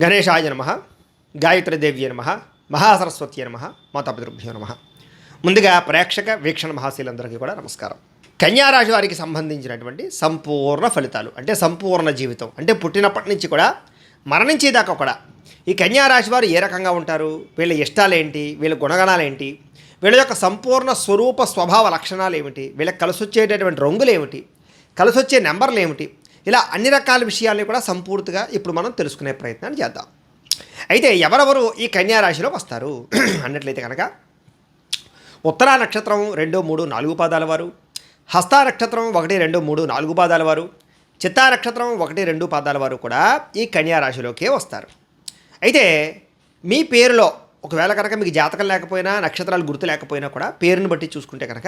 గణేశాయ నమ, గాయత్రీదేవ్యే నమ, మహాసరస్వత్యే నమ, మాతాపితృభ్యో నమ. ముందుగా ప్రేక్షక వీక్షణ మహాశీలందరికీ కూడా నమస్కారం. కన్యారాశి వారికి సంబంధించినటువంటి సంపూర్ణ ఫలితాలు అంటే సంపూర్ణ జీవితం అంటే పుట్టినప్పటి నుంచి కూడా మరణించేదాకా కూడా ఈ కన్యారాశి వారు ఏ రకంగా ఉంటారు, వీళ్ళ ఇష్టాలేంటి, వీళ్ళ గుణగణాలు ఏంటి, వీళ్ళ యొక్క సంపూర్ణ స్వరూప స్వభావ లక్షణాలు ఏమిటి, వీళ్ళకి కలిసి వచ్చేటటువంటి రంగులు ఏమిటి, కలిసి వచ్చే నెంబర్లు ఏమిటి, ఇలా అన్ని రకాల విషయాల్ని కూడా సంపూర్తిగా ఇప్పుడు మనం తెలుసుకునే ప్రయత్నాన్ని చేద్దాం. అయితే ఎవరెవరు ఈ కన్యారాశిలో వస్తారు అన్నట్లయితే కనుక ఉత్తరా నక్షత్రం 2, 3, 4 పాదాల వారు, హస్తా నక్షత్రం 1, 2, 3, 4 పాదాల వారు, చిత్తా నక్షత్రం 1, 2 పాదాల వారు కూడా ఈ కన్యారాశిలోకే వస్తారు. అయితే మీ పేరులో ఒకవేళ కనుక మీకు జాతకం లేకపోయినా నక్షత్రాలు గుర్తు లేకపోయినా కూడా పేరుని బట్టి చూసుకుంటే కనుక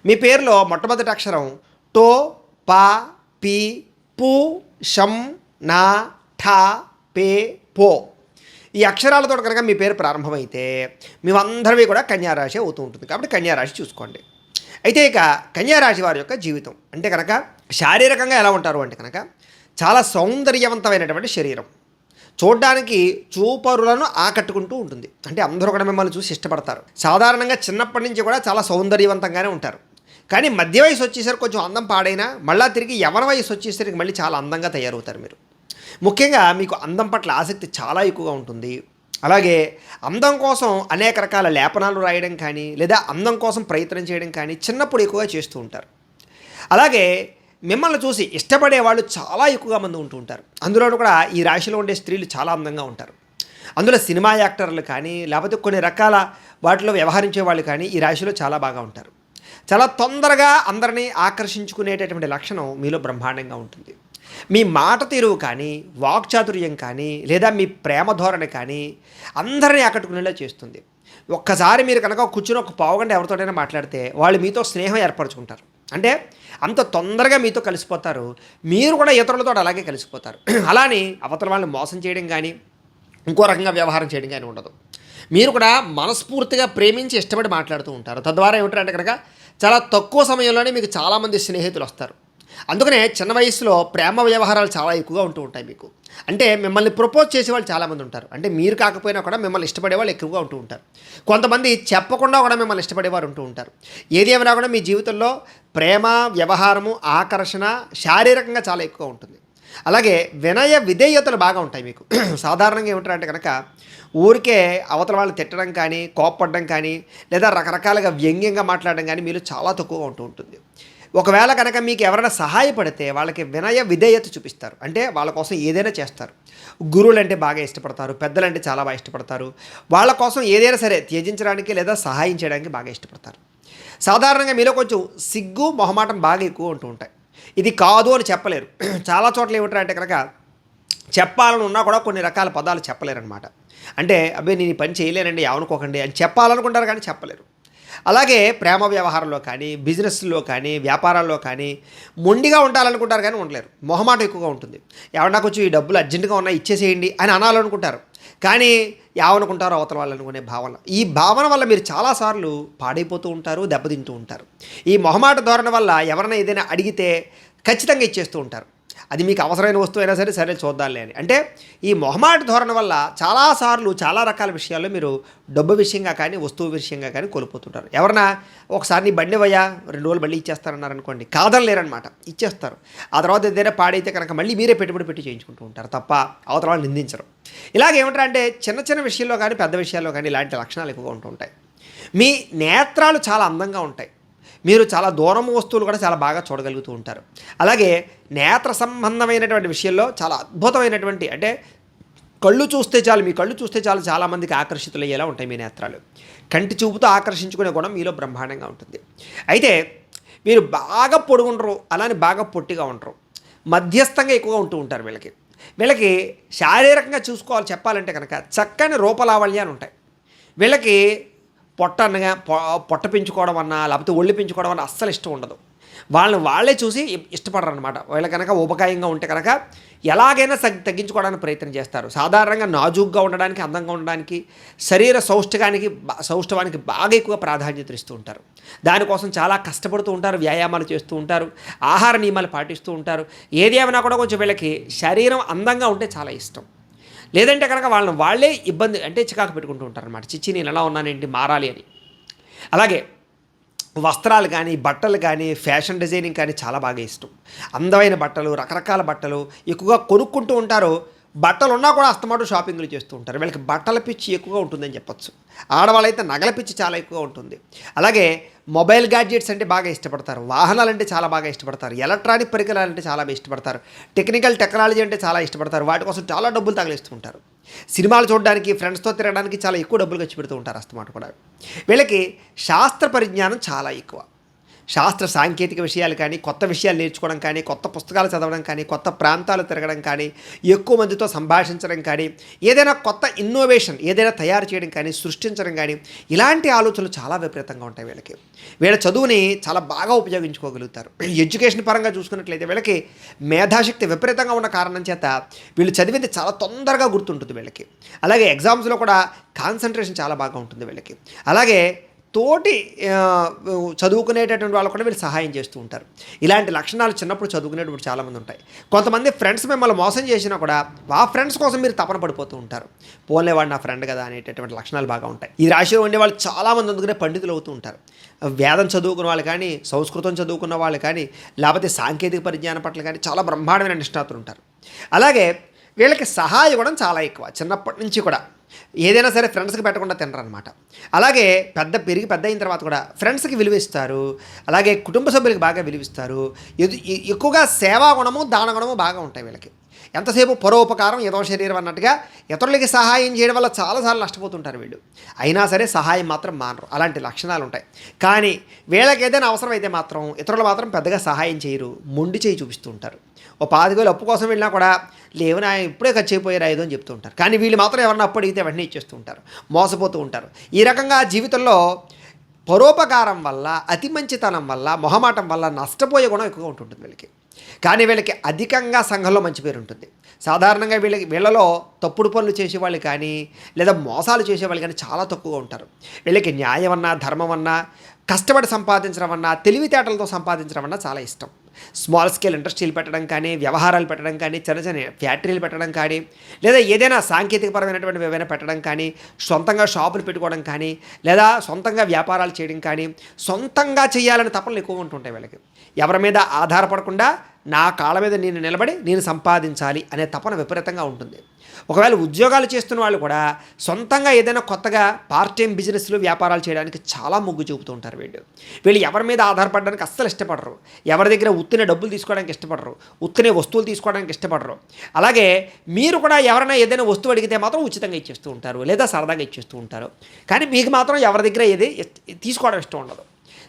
మీ పేరులో మొట్టమొదటి అక్షరం టో, పా, పీ, పు, షం, నా, ఠా, పే, పో ఈ అక్షరాలతో కనుక మీ పేరు ప్రారంభమైతే మేమందరివి కూడా కన్యారాశి అవుతూ ఉంటుంది. కాబట్టి కన్యారాశి చూసుకోండి. అయితే ఇక కన్యారాశి వారి యొక్క జీవితం అంటే కనుక శారీరకంగా ఎలా ఉంటారు అంటే కనుక చాలా సౌందర్యవంతమైనటువంటి శరీరం, చూడ్డానికి చూపరులను ఆకట్టుకుంటూ ఉంటుంది. అంటే అందరూ కూడా మిమ్మల్ని చూసి ఇష్టపడతారు. సాధారణంగా చిన్నప్పటి నుంచి కూడా చాలా సౌందర్యవంతంగానే ఉంటారు. కానీ మధ్య వయసు వచ్చేసరికి కొంచెం అందం పాడైనా మళ్ళీ తిరిగి యవ్వన వయసు వచ్చేసరికి మళ్ళీ చాలా అందంగా తయారవుతారు మీరు. ముఖ్యంగా మీకు అందం పట్ల ఆసక్తి చాలా ఎక్కువగా ఉంటుంది. అలాగే అందం కోసం అనేక రకాల లేపనాలు రాయడం కానీ లేదా అందం కోసం ప్రయత్నం చేయడం కానీ చిన్నప్పుడు ఎక్కువగా చేస్తూ ఉంటారు. అలాగే మిమ్మల్ని చూసి ఇష్టపడే వాళ్ళు చాలా ఎక్కువగా మంది ఉంటూ ఉంటారు. అందులోనూ కూడా ఈ రాశిలో ఉండే స్త్రీలు చాలా అందంగా ఉంటారు. అందులో సినిమా యాక్టర్లు కానీ లేకపోతే కొన్ని రకాల వాటిలో వ్యవహరించే వాళ్ళు కానీ ఈ రాశిలో చాలా బాగా ఉంటారు. చాలా తొందరగా అందరినీ ఆకర్షించుకునేటటువంటి లక్షణం మీలో బ్రహ్మాండంగా ఉంటుంది. మీ మాట తీరువు కానీ వాక్చాతుర్యం కానీ లేదా మీ ప్రేమ ధోరణి కానీ అందరినీ ఆకట్టుకునేలా చేస్తుంది. ఒక్కసారి మీరు కనుక కూర్చుని ఒక పావుగంట ఎవరితోటైనా మాట్లాడితే వాళ్ళు మీతో స్నేహం ఏర్పరచుకుంటారు. అంటే అంత తొందరగా మీతో కలిసిపోతారు. మీరు కూడా ఇతరులతో అలాగే కలిసిపోతారు. అలానే అవతల వాళ్ళని మోసం చేయడం కానీ ఇంకో రకంగా వ్యవహారం చేయడం కానీ ఉండదు. మీరు కూడా మనస్ఫూర్తిగా ప్రేమించి ఇష్టపడి మాట్లాడుతూ ఉంటారు. తద్వారా ఏమిటంటే కనుక చాలా తక్కువ సమయంలోనే మీకు చాలామంది స్నేహితులు వస్తారు. అందుకనే చిన్న వయసులో ప్రేమ వ్యవహారాలు చాలా ఎక్కువగా ఉంటూ ఉంటాయి మీకు. అంటే మిమ్మల్ని ప్రపోజ్ చేసే వాళ్ళు చాలామంది ఉంటారు. అంటే మీరు కాకపోయినా కూడా మిమ్మల్ని ఇష్టపడే వాళ్ళు ఎక్కువగా ఉంటూ ఉంటారు. కొంతమంది చెప్పకుండా కూడా మిమ్మల్ని ఇష్టపడేవారు ఉంటూ ఉంటారు. ఏది ఏమైనా కూడా మీ జీవితంలో ప్రేమ వ్యవహారము ఆకర్షణ శారీరకంగా చాలా ఎక్కువగా ఉంటుంది. అలాగే వినయ విధేయతలు బాగా ఉంటాయి మీకు. సాధారణంగా ఏమిటంటే కనుక ఊరికే అవతల వాళ్ళు తిట్టడం కానీ కోప్పడడం కానీ లేదా రకరకాలుగా వ్యంగ్యంగా మాట్లాడడం కానీ మీలో చాలా తక్కువగా ఉంటూ ఉంటుంది. ఒకవేళ కనుక మీకు ఎవరైనా సహాయపడితే వాళ్ళకి వినయ విధేయత చూపిస్తారు. అంటే వాళ్ళ కోసం ఏదైనా చేస్తారు. గురువులు అంటే బాగా ఇష్టపడతారు, పెద్దలంటే చాలా బాగా ఇష్టపడతారు. వాళ్ళ కోసం ఏదైనా సరే త్యజించడానికి లేదా సహాయం చేయడానికి బాగా ఇష్టపడతారు. సాధారణంగా మీలో కొంచెం సిగ్గు మొహమాటం బాగా ఎక్కువ ఉంటూ ఉంటాయి. ఇది కాదు అని చెప్పలేరు. చాలా చోట్ల ఏమిటంటే కనుక చెప్పాలని ఉన్నా కూడా కొన్ని రకాల పదాలు చెప్పలేరనమాట. అంటే అబ్బాయి నేను ఈ పని చేయలేనండి ఏమనుకోకండి అని చెప్పాలనుకుంటారు కానీ చెప్పలేరు. అలాగే ప్రేమ వ్యవహారంలో కానీ బిజినెస్లో కానీ వ్యాపారాల్లో కానీ మొండిగా ఉండాలనుకుంటారు కానీ ఉండలేరు. మొహమాటం ఎక్కువగా ఉంటుంది. ఎవరన్నా కొంచెం ఈ డబ్బులు అర్జెంటుగా ఉన్నాయి ఇచ్చేసేయండి అని అనాలనుకుంటారు. కానీ ఏమనుకుంటారో అవతల వాళ్ళు అనుకునే భావన, ఈ భావన వల్ల మీరు చాలాసార్లు పాడైపోతూ ఉంటారు, దెబ్బతింటూ ఉంటారు. ఈ మొహమాట ధోరణి వల్ల ఎవరైనా ఏదైనా అడిగితే ఖచ్చితంగా ఇచ్చేస్తూ ఉంటారు. అది మీకు అవసరమైన వస్తువు అయినా సరే సరే చూద్దాంలే అని. అంటే ఈ మొహమాట ధోరణి వల్ల చాలాసార్లు చాలా రకాల విషయాల్లో మీరు డబ్బు విషయంగా కానీ వస్తువు విషయంగా కానీ కోల్పోతుంటారు. ఎవరన్నా ఒకసారి నీ బండి వయ్యా 2 రోజులు మళ్ళీ ఇచ్చేస్తారన్నారు అనుకోండి, కాదనలేరనమాట, ఇచ్చేస్తారు. ఆ తర్వాత ఏదైనా పాడైతే కనుక మళ్ళీ మీరే పెట్టుబడి పెట్టి చేయించుకుంటూ ఉంటారు తప్ప అవతల వాళ్ళు నిందించరు. ఇలాగేమంటారంటే చిన్న చిన్న విషయాల్లో కానీ పెద్ద విషయాల్లో కానీ ఇలాంటి లక్షణాలు ఎక్కువగా ఉంటూ ఉంటాయి. మీ నేత్రాలు చాలా అందంగా ఉంటాయి. మీరు చాలా దూరం వస్తువులు కూడా చాలా బాగా చూడగలుగుతూ ఉంటారు. అలాగే నేత్ర సంబంధమైనటువంటి విషయంలో చాలా అద్భుతమైనటువంటి అంటే కళ్ళు చూస్తే చాలు, మీ కళ్ళు చూస్తే చాలు చాలామందికి ఆకర్షితులయ్యేలా ఉంటాయి మీ నేత్రాలు. కంటి చూపుతో ఆకర్షించుకునే గుణం మీలో బ్రహ్మాండంగా ఉంటుంది. అయితే మీరు బాగా పొడుగుండరు, అలానే బాగా పొట్టిగా ఉండరు, మధ్యస్థంగా ఎక్కువగా ఉంటూ ఉంటారు. వీళ్ళకి శారీరకంగా చూసుకోవాలి చెప్పాలంటే కనుక చక్కని రూపలావల్యాలు ఉంటాయి. వీళ్ళకి పొట్ట పెంచుకోవడం అన్నా లేకపోతే ఒళ్ళు పెంచుకోవడం అన్నా అస్సలు ఇష్టం ఉండదు. వాళ్ళే చూసి ఇష్టపడరు అనమాట. వీళ్ళ కనుక ఉపకాయంగా ఉంటే కనుక ఎలాగైనా తగ్గించుకోవడానికి ప్రయత్నం చేస్తారు. సాధారణంగా నాజూగ్గా ఉండడానికి, అందంగా ఉండడానికి, శరీర సౌష్ఠవానికి బాగా ఎక్కువ ప్రాధాన్యత ఇస్తూ ఉంటారు. దానికోసం చాలా కష్టపడుతూ ఉంటారు, వ్యాయామాలు చేస్తూ ఉంటారు, ఆహార నియమాలు పాటిస్తూ ఉంటారు. ఏది ఏమైనా కూడా కొంచెం వీళ్ళకి శరీరం అందంగా ఉంటే చాలా ఇష్టం. లేదంటే కనుక వాళ్ళని వాళ్ళే ఇబ్బంది అంటే చికాకు పెట్టుకుంటూ ఉంటారనమాట. చిచ్చి నేను ఎలా ఉన్నానేంటి మారాలి అని. అలాగే వస్త్రాలు కానీ, బట్టలు కానీ, ఫ్యాషన్ డిజైనింగ్ కానీ చాలా బాగా ఇష్టం. అందమైన బట్టలు, రకరకాల బట్టలు ఎక్కువగా కొనుక్కుంటూ ఉంటారు. బట్టలు ఉన్నా కూడా అస్తమాటు షాపింగ్లు చేస్తూ ఉంటారు. వీళ్ళకి బట్టల పిచ్చి ఎక్కువగా ఉంటుందని చెప్పొచ్చు. ఆడవాళ్ళైతే నగల పిచ్చి చాలా ఎక్కువగా ఉంటుంది. అలాగే మొబైల్ గ్యాడ్జెట్స్ అంటే బాగా ఇష్టపడతారు. వాహనాలంటే చాలా బాగా ఇష్టపడతారు. ఎలక్ట్రానిక్ పరికరాలంటే చాలా బాగా ఇష్టపడతారు. టెక్నాలజీ అంటే చాలా ఇష్టపడతారు. వాటి కోసం చాలా డబ్బులు తగిలిస్తూ ఉంటారు. సినిమాలు చూడడానికి, ఫ్రెండ్స్తో తిరగడానికి చాలా ఎక్కువ డబ్బులు ఖర్చు పెడుతూ ఉంటారు అస్తమాట కూడా. వీళ్ళకి శాస్త్ర పరిజ్ఞానం చాలా ఎక్కువ. శాస్త్ర సాంకేతిక విషయాలు కానీ, కొత్త విషయాలు నేర్చుకోవడం కానీ, కొత్త పుస్తకాలు చదవడం కానీ, కొత్త ప్రాంతాలు తిరగడం కానీ, ఎక్కువ మందితో సంభాషించడం కానీ, ఏదైనా కొత్త ఇన్నోవేషన్ ఏదైనా తయారు చేయడం కానీ, సృష్టించడం కానీ, ఇలాంటి ఆలోచనలు చాలా విపరీతంగా ఉంటాయి వీళ్ళకి. వీళ్ళ చదువుని చాలా బాగా ఉపయోగించుకోగలుగుతారు. ఎడ్యుకేషన్ పరంగా చూసుకున్నట్లయితే వీళ్ళకి మేధాశక్తి విపరీతంగా ఉన్న కారణం చేత వీళ్ళు చదివింది చాలా తొందరగా గుర్తుంటుంది వీళ్ళకి. అలాగే ఎగ్జామ్స్లో కూడా కాన్సన్ట్రేషన్ చాలా బాగా ఉంటుంది వీళ్ళకి. అలాగే తోటి చదువుకునేటటువంటి వాళ్ళు కూడా వీళ్ళు సహాయం చేస్తూ ఉంటారు. ఇలాంటి లక్షణాలు చిన్నప్పుడు చదువుకునేటప్పుడు చాలామంది ఉంటాయి. కొంతమంది ఫ్రెండ్స్ మిమ్మల్ని మోసం చేసినా కూడా ఆ ఫ్రెండ్స్ కోసం మీరు తపన పడిపోతూ ఉంటారు. పోలేవాడు నా ఫ్రెండ్ కదా అనేటటువంటి లక్షణాలు బాగా ఉంటాయి. ఈ రాశిలో ఉండే వాళ్ళు చాలామంది అందుకనే పండితులు అవుతూ ఉంటారు. వేదం చదువుకున్న వాళ్ళు కానీ, సంస్కృతం చదువుకున్న వాళ్ళు కానీ, లేకపోతే సాంకేతిక పరిజ్ఞానం పట్ల కానీ చాలా బ్రహ్మాండమైన నిష్ణాతులు ఉంటారు. అలాగే వీళ్ళకి సహాయం కూడా చాలా ఎక్కువ. చిన్నప్పటి నుంచి కూడా ఏదైనా సరే ఫ్రెండ్స్కి పెట్టకుండా తినరనమాట. అలాగే పెద్ద అయిన తర్వాత కూడా ఫ్రెండ్స్కి విలువిస్తారు. అలాగే కుటుంబ సభ్యులకి బాగా విలువిస్తారు. ఎక్కువగా సేవా గుణము, దాన గుణము బాగా ఉంటాయి వీళ్ళకి. ఎంతసేపు పరోపకారం ఏదో శరీరం అన్నట్టుగా ఇతరులకి సహాయం చేయడం వల్ల చాలాసార్లు నష్టపోతుంటారు వీళ్ళు. అయినా సరే సహాయం మాత్రం మానరు. అలాంటి లక్షణాలు ఉంటాయి. కానీ వీళ్ళకి ఏదైనా అవసరం అయితే మాత్రం ఇతరులు మాత్రం పెద్దగా సహాయం చేయరు. మొండి చేయి చూపిస్తూ ఉంటారు. ఓ 10,000 అప్పు కోసం వెళ్ళినా కూడా లేవనా ఇప్పుడే ఖర్చు అయిపోయారు 5 అని చెప్తూ ఉంటారు. కానీ వీళ్ళు మాత్రం ఎవరన్నా అప్పు అడిగితే వెంటనే ఇచ్చేస్తూ ఉంటారు. మోసపోతూ ఉంటారు. ఈ రకంగా జీవితంలో పరోపకారం వల్ల, అతి మంచితనం వల్ల, మొహమాటం వల్ల నష్టపోయే గుణం ఎక్కువగా ఉంటుంటుంది వీళ్ళకి. కానీ వీళ్ళకి అధికంగా సంఘంలో మంచి పేరు ఉంటుంది. సాధారణంగా వీళ్ళలో తప్పుడు పనులు చేసేవాళ్ళు కానీ, లేదా మోసాలు చేసేవాళ్ళు కానీ చాలా తక్కువగా ఉంటారు. వీళ్ళకి న్యాయం అన్నా, ధర్మం అన్నా, కష్టపడి సంపాదించడం అన్నా, తెలివితేటలతో సంపాదించడం అన్నా చాలా ఇష్టం. స్మాల్ స్కేల్ ఇండస్ట్రీలు పెట్టడం కానీ, వ్యవహారాలు పెట్టడం కానీ, చిన్న చిన్న ఫ్యాక్టరీలు పెట్టడం కానీ, లేదా ఏదైనా సాంకేతికపరమైనటువంటి ఏవైనా పెట్టడం కానీ, సొంతంగా షాపులు పెట్టుకోవడం కానీ, లేదా సొంతంగా వ్యాపారాలు చేయడం కానీ, సొంతంగా చేయాలని తపనలు ఎక్కువగా ఉంటుంటాయి వీళ్ళకి. ఎవరి మీద ఆధారపడకుండా నా కాళ్ళ మీద నేను నిలబడి నేను సంపాదించాలి అనే తపన విపరీతంగా ఉంటుంది. ఒకవేళ ఉద్యోగాలు చేస్తున్న వాళ్ళు కూడా సొంతంగా ఏదైనా కొత్తగా పార్ట్ టైం బిజినెస్లు, వ్యాపారాలు చేయడానికి చాలా మొగ్గు చూపుతూ ఉంటారు వీళ్ళు ఎవరి మీద ఆధారపడడానికి అస్సలు ఇష్టపడరు. ఎవరి దగ్గర ఉత్తినే డబ్బులు తీసుకోవడానికి ఇష్టపడరు. ఉత్తినే వస్తువులు తీసుకోవడానికి ఇష్టపడరు. అలాగే మీరు కూడా ఎవరైనా ఏదైనా వస్తువు అడిగితే మాత్రం ఉచితంగా ఇచ్చేస్తూ ఉంటారు, లేదా సరదాగా ఇచ్చేస్తూ ఉంటారు. కానీ మీకు మాత్రం ఎవరి దగ్గర ఏది తీసుకోవడం ఇష్టం ఉండదు.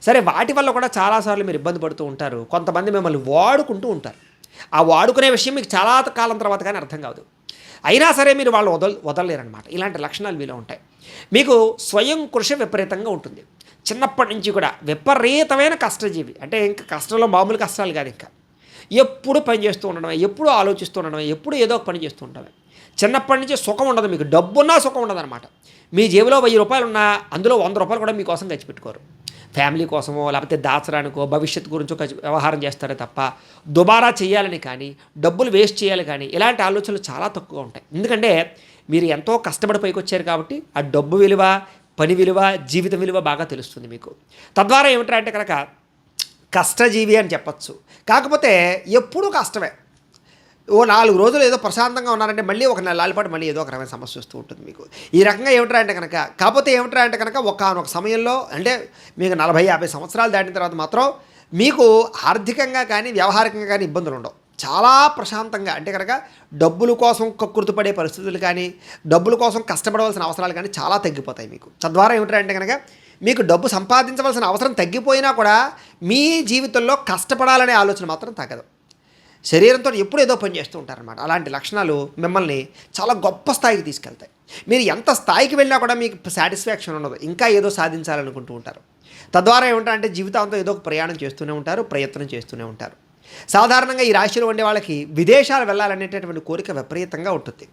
సరే, వాటి వల్ల కూడా చాలాసార్లు మీరు ఇబ్బంది పడుతూ ఉంటారు. కొంతమంది మిమ్మల్ని వాడుకుంటూ ఉంటారు. ఆ వాడుకునే విషయం మీకు చాలా కాలం తర్వాత కానీ అర్థం కాదు. అయినా సరే మీరు వాళ్ళు వదలలేరనమాట. ఇలాంటి లక్షణాలు మీలో ఉంటాయి. మీకు స్వయం కృషి విపరీతంగా ఉంటుంది. చిన్నప్పటి నుంచి కూడా విపరీతమైన కష్టజీవి. అంటే ఇంకా కష్టంలో మామూలు కష్టాలు కాదు, ఇంకా ఎప్పుడు పని చేస్తూ ఉండడమే, ఎప్పుడు ఆలోచిస్తూ ఉండడమే, ఎప్పుడు ఏదో ఒక పని చేస్తూ ఉండడమే. చిన్నప్పటి నుంచి సుఖం ఉండదు. మీకు డబ్బున్నా సుఖం ఉండదు అనమాట. మీ జేబులో 1000 రూపాయలు ఉన్నా అందులో 100 రూపాయలు కూడా మీకోసం ఖర్చు పెట్టుకోరు. ఫ్యామిలీ కోసమో లేకపోతే దాచడానికో భవిష్యత్తు గురించో వ్యవహారం చేస్తారే తప్ప దుబారా చేయాలని కానీ, డబ్బులు వేస్ట్ చేయాలి కానీ ఇలాంటి ఆలోచనలు చాలా తక్కువగా ఉంటాయి. ఎందుకంటే మీరు ఎంతో కష్టపడి పైకి వచ్చారు కాబట్టి ఆ డబ్బు విలువ, పని విలువ, జీవిత విలువ బాగా తెలుస్తుంది మీకు. తద్వారా ఏమిటంటే కనుక కష్టజీవి అని చెప్పచ్చు. కాకపోతే ఎప్పుడూ కష్టమే. ఓ 4 రోజులు ఏదో ప్రశాంతంగా ఉన్నారంటే మళ్ళీ ఒక నెలల పాటు మళ్ళీ ఏదో ఒక రకమైన సమస్య వస్తూ ఉంటుంది మీకు. ఈ రకంగా ఏమిటంటే కనుక కాకపోతే ఏమిటంటే కనుక ఒకానొక సమయంలో అంటే మీకు 40-50 సంవత్సరాలు దాటిన తర్వాత మాత్రం మీకు ఆర్థికంగా కానీ, వ్యవహారికంగా కానీ ఇబ్బందులు ఉండవు. చాలా ప్రశాంతంగా అంటే కనుక డబ్బుల కోసం కక్కుర్తిపడే పరిస్థితులు కానీ, డబ్బుల కోసం కష్టపడవలసిన అవసరాలు కానీ చాలా తగ్గిపోతాయి మీకు. తద్వారా ఏమిటంటే కనుక మీకు డబ్బు సంపాదించవలసిన అవసరం తగ్గిపోయినా కూడా మీ జీవితంలో కష్టపడాలనే ఆలోచన మాత్రం తగ్గదు. శరీరంతో ఎప్పుడు ఏదో పని చేస్తూ ఉంటారనమాట. అలాంటి లక్షణాలు మిమ్మల్ని చాలా గొప్ప స్థాయికి తీసుకెళ్తాయి. మీరు ఎంత స్థాయికి వెళ్ళినా కూడా మీకు సాటిస్ఫాక్షన్ ఉండదు. ఇంకా ఏదో సాధించాలనుకుంటూ ఉంటారు. తద్వారా ఏమిటంటే జీవితాంతం ఏదో ఒక ప్రయాణం చేస్తూనే ఉంటారు, ప్రయత్నం చేస్తూనే ఉంటారు. సాధారణంగా ఈ రాశిలో ఉండే వాళ్ళకి విదేశాలు వెళ్ళాలనేటటువంటి కోరిక విపరీతంగా ఉంటుంది.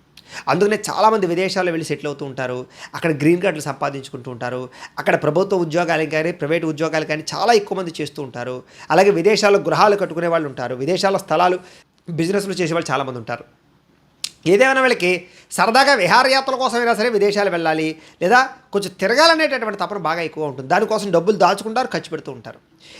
అందుకనే చాలామంది విదేశాల్లో వెళ్ళి సెటిల్ అవుతూ ఉంటారు. అక్కడ గ్రీన్ కార్డులు సంపాదించుకుంటూ ఉంటారు. అక్కడ ప్రభుత్వ ఉద్యోగాలు కానీ, ప్రైవేట్ ఉద్యోగాలు కానీ చాలా ఎక్కువ మంది చేస్తూ ఉంటారు. అలాగే విదేశాల్లో గృహాలు కట్టుకునే వాళ్ళు ఉంటారు. విదేశాల్లో స్థలాలు బిజినెస్లు చేసే వాళ్ళు చాలామంది ఉంటారు. ఏదేమైనా వీళ్ళకి సరదాగా విహారయాత్రల కోసమైనా సరే విదేశాలు వెళ్ళాలి, లేదా కొంచెం తిరగాలనేటటువంటి తపన బాగా ఎక్కువ ఉంటుంది. దానికోసం డబ్బులు దాచుకుంటారు, ఖర్చు పెడుతూ ఉంటారు.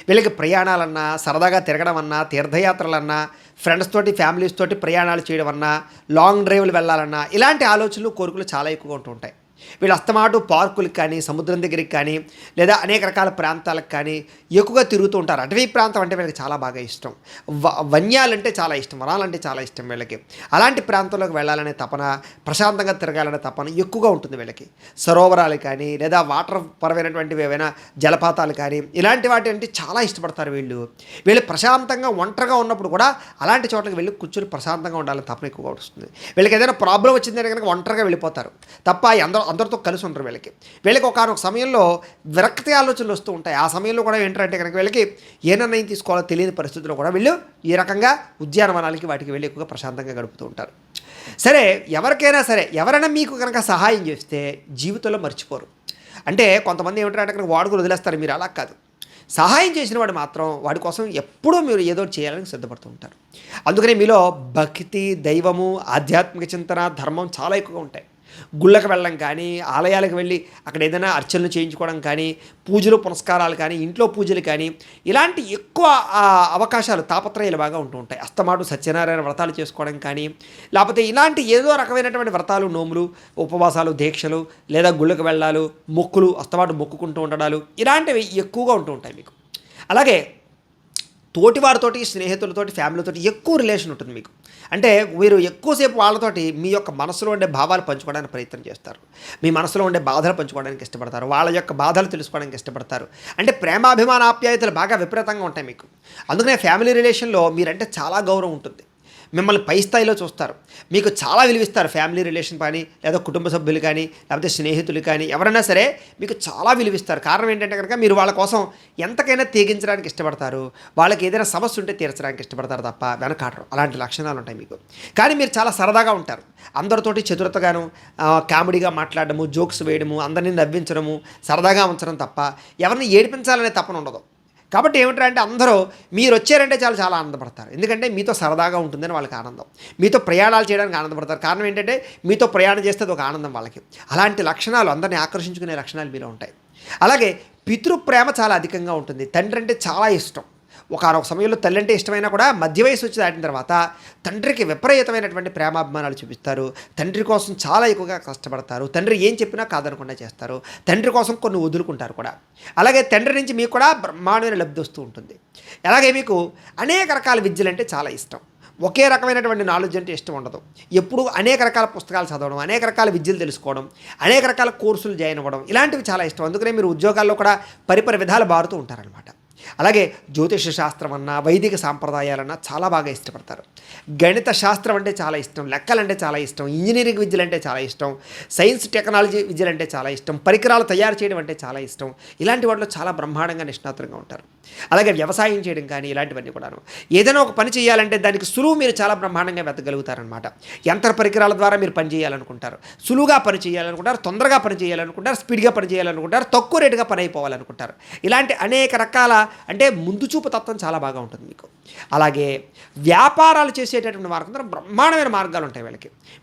వీళ్ళకి ప్రయాణాలన్నా, సరదాగా తిరగడం అన్నా, తీర్థయాత్రలన్నా, ఫ్రెండ్స్ తోటి ఫ్యామిలీస్ తోటి ప్రయాణాలు చేయడం అన్నా, లాంగ్ డ్రైవ్లు వెళ్ళాలన్నా, ఇలాంటి ఆలోచనలు కోరికలు చాలా ఎక్కువగా ఉంటూ ఉంటాయి. వీళ్ళు అస్తమాటు పార్కులకు కానీ, సముద్రం దగ్గరికి కానీ, లేదా అనేక రకాల ప్రాంతాలకు కానీ ఎక్కువగా తిరుగుతూ ఉంటారు. అటవీ ప్రాంతం అంటే వీళ్ళకి చాలా బాగా ఇష్టం. వన్యాలంటే చాలా ఇష్టం, వనాలంటే చాలా ఇష్టం వీళ్ళకి. అలాంటి ప్రాంతంలోకి వెళ్ళాలనే తపన, ప్రశాంతంగా తిరగాలనే తపన ఎక్కువగా ఉంటుంది వీళ్ళకి. సరోవరాలు కానీ, లేదా వాటర్ పరమైనటువంటివి ఏవైనా జలపాతాలు కానీ, ఇలాంటి వాటి అంటే చాలా ఇష్టపడతారు వీళ్ళు. వీళ్ళు ప్రశాంతంగా ఒంటరిగా ఉన్నప్పుడు కూడా అలాంటి చోట్లకి వెళ్ళి కూర్చొని ప్రశాంతంగా ఉండాలని తపన ఎక్కువగా వస్తుంది. వీళ్ళకి ఏదైనా ప్రాబ్లం వచ్చిందంటే కనుక ఒంటరిగా వెళ్ళిపోతారు తప్ప అందరితో కలిసి ఉంటారు. వీళ్ళకి ఒకనొక సమయంలో విరక్తి ఆలోచనలు వస్తూ ఉంటాయి. ఆ సమయంలో కూడా ఏంటంటే కనుక వీళ్ళకి ఏ నిర్ణయం తీసుకోవాలో తెలియని పరిస్థితుల్లో కూడా వీళ్ళు ఈ రకంగా ఉద్యానవనాలకి వాటికి వెళ్ళి ఎక్కువగా ప్రశాంతంగా గడుపుతూ ఉంటారు. సరే, ఎవరికైనా సరే ఎవరైనా మీకు కనుక సహాయం చేస్తే జీవితంలో మర్చిపోరు. అంటే కొంతమంది ఏమిటంటే కనుక వాడుకుని వదిలేస్తారు, మీరు అలా కాదు. సహాయం చేసిన వాడు మాత్రం వాడి కోసం ఎప్పుడూ మీరు ఏదో చేయాలని సిద్ధపడుతూ ఉంటారు. అందుకనే మీలో భక్తి, దైవము, ఆధ్యాత్మిక చింతన, ధర్మం చాలా ఎక్కువగా ఉంటాయి. గుళ్ళకు వెళ్ళడం కానీ, ఆలయాలకు వెళ్ళి అక్కడ ఏదైనా అర్చనలు చేయించుకోవడం కానీ, పూజలు పునస్కారాలు కానీ, ఇంట్లో పూజలు కానీ, ఇలాంటి ఎక్కువ అవకాశాలు, తాపత్రయాలు బాగా ఉంటూ ఉంటాయి. అస్తమాటు సత్యనారాయణ వ్రతాలు చేసుకోవడం కానీ, లేకపోతే ఇలాంటి ఏదో రకమైనటువంటి వ్రతాలు, నోములు, ఉపవాసాలు, దీక్షలు, లేదా గుళ్ళకు వెళ్ళాలు, మొక్కులు, అస్తమాటు మొక్కుకుంటూ ఉండడాలు, ఇలాంటివి ఎక్కువగా ఉంటూ ఉంటాయి మీకు. అలాగే తోటివారితోటి, స్నేహితులతోటి, ఫ్యామిలీతోటి ఎక్కువ రిలేషన్ ఉంటుంది మీకు. అంటే మీరు ఎక్కువసేపు వాళ్ళతోటి మీ యొక్క మనసులో ఉండే భావాలు పంచుకోవడానికి ప్రయత్నం చేస్తారు. మీ మనసులో ఉండే బాధలు పంచుకోవడానికి ఇష్టపడతారు. వాళ్ళ యొక్క బాధలు తెలుసుకోవడానికి ఇష్టపడతారు. అంటే ప్రేమాభిమాన ఆప్యాయతలు బాగా విపరీతంగా ఉంటాయి మీకు. అందుకనే ఫ్యామిలీ రిలేషన్లో మీరంటే చాలా గౌరవం ఉంటుంది. మిమ్మల్ని పై స్థాయిలో చూస్తారు. మీకు చాలా విలువిస్తారు. ఫ్యామిలీ రిలేషన్ కానీ, లేదా కుటుంబ సభ్యులు కానీ, లేకపోతే స్నేహితులు కానీ, ఎవరైనా సరే మీకు చాలా విలువిస్తారు. కారణం ఏంటంటే కనుక మీరు వాళ్ళ కోసం ఎంతకైనా తెగించడానికి ఇష్టపడతారు. వాళ్ళకి ఏదైనా సమస్య ఉంటే తీర్చడానికి ఇష్టపడతారు తప్ప వెనకాడరు. అలాంటి లక్షణాలు ఉంటాయి మీకు. కానీ మీరు చాలా సరదాగా ఉంటారు. అందరితోటి చతురతగాను, కామెడీగా మాట్లాడడము, జోక్స్ వేయడము, అందరినీ నవ్వించడము, సరదాగా ఉంచడం తప్ప ఎవరిని ఏడిపించాలనే తపన ఉండదు. కాబట్టి ఏమిటంటే అందరూ మీరు వచ్చారంటే చాలా ఆనందపడతారు. ఎందుకంటే మీతో సరదాగా ఉంటుందని వాళ్ళకి ఆనందం. మీతో ప్రయాణాలు చేయడానికి ఆనందపడతారు. కారణం ఏంటంటే మీతో ప్రయాణం చేస్తే అది ఒక ఆనందం వాళ్ళకి. అలాంటి లక్షణాలు, అందరినీ ఆకర్షించుకునే లక్షణాలు మీలో ఉంటాయి. అలాగే పితృప్రేమ చాలా అధికంగా ఉంటుంది. తండ్రి అంటే చాలా ఇష్టం. ఒకనొక సమయంలో తల్లి అంటే ఇష్టమైనా కూడా మధ్య వయసు వచ్చి దాటిన తర్వాత తండ్రికి విపరీతమైనటువంటి ప్రేమాభిమానాలు చూపిస్తారు. తండ్రి కోసం చాలా ఎక్కువగా కష్టపడతారు. తండ్రి ఏం చెప్పినా కాదనకుండా చేస్తారు. తండ్రి కోసం కొన్ని వదులుకుంటారు కూడా. అలాగే తండ్రి నుంచి మీకు కూడా బ్రహ్మాండమైన లబ్ధి వస్తూ ఉంటుంది. అలాగే మీకు అనేక రకాల విద్యలు అంటే చాలా ఇష్టం. ఒకే రకమైనటువంటి నాలెడ్జ్ అంటే ఇష్టం ఉండదు. ఎప్పుడు అనేక రకాల పుస్తకాలు చదవడం, అనేక రకాల విద్యలు తెలుసుకోవడం, అనేక రకాల కోర్సులు జాయిన్ అవ్వడం, ఇలాంటివి చాలా ఇష్టం. అందుకనే మీరు ఉద్యోగాల్లో కూడా పరిపరి విధాలు మారుతూ ఉంటారనమాట. అలాగే జ్యోతిష శాస్త్రం అన్నా, వైదిక సాంప్రదాయాలన్నా చాలా బాగా ఇష్టపడతారు. గణిత శాస్త్రం అంటే చాలా ఇష్టం, లెక్కలంటే చాలా ఇష్టం, ఇంజనీరింగ్ విద్యలు అంటే చాలా ఇష్టం, సైన్స్ టెక్నాలజీ విద్యలు అంటే చాలా ఇష్టం, పరికరాలు తయారు చేయడం అంటే చాలా ఇష్టం. ఇలాంటి వాటిలో చాలా బ్రహ్మాండంగా నిష్ణాతులుగా ఉంటారు. అలాగే వ్యవసాయం చేయడం కానీ, ఇలాంటివన్నీ కూడాను. ఏదైనా ఒక పని చేయాలంటే దానికి సులువు మీరు చాలా బ్రహ్మాండంగా వెతకగలుగుతారనమాట. యంత్ర పరికరాల ద్వారా మీరు పని చేయాలనుకుంటారు, సులువుగా పని చేయాలనుకుంటారు, తొందరగా పని చేయాలనుకుంటారు, స్పీడ్గా పని చేయాలనుకుంటారు, తక్కువ రేటుగా పని అయిపోవాలనుకుంటారు. ఇలాంటి అనేక రకాల అంటే ముందు చూపు తత్వం చాలా బాగా ఉంటుంది మీకు. అలాగే వ్యాపారాలు చేసేటటువంటి మార్గం బ్రహ్మాండమైన మార్గాలు ఉంటాయి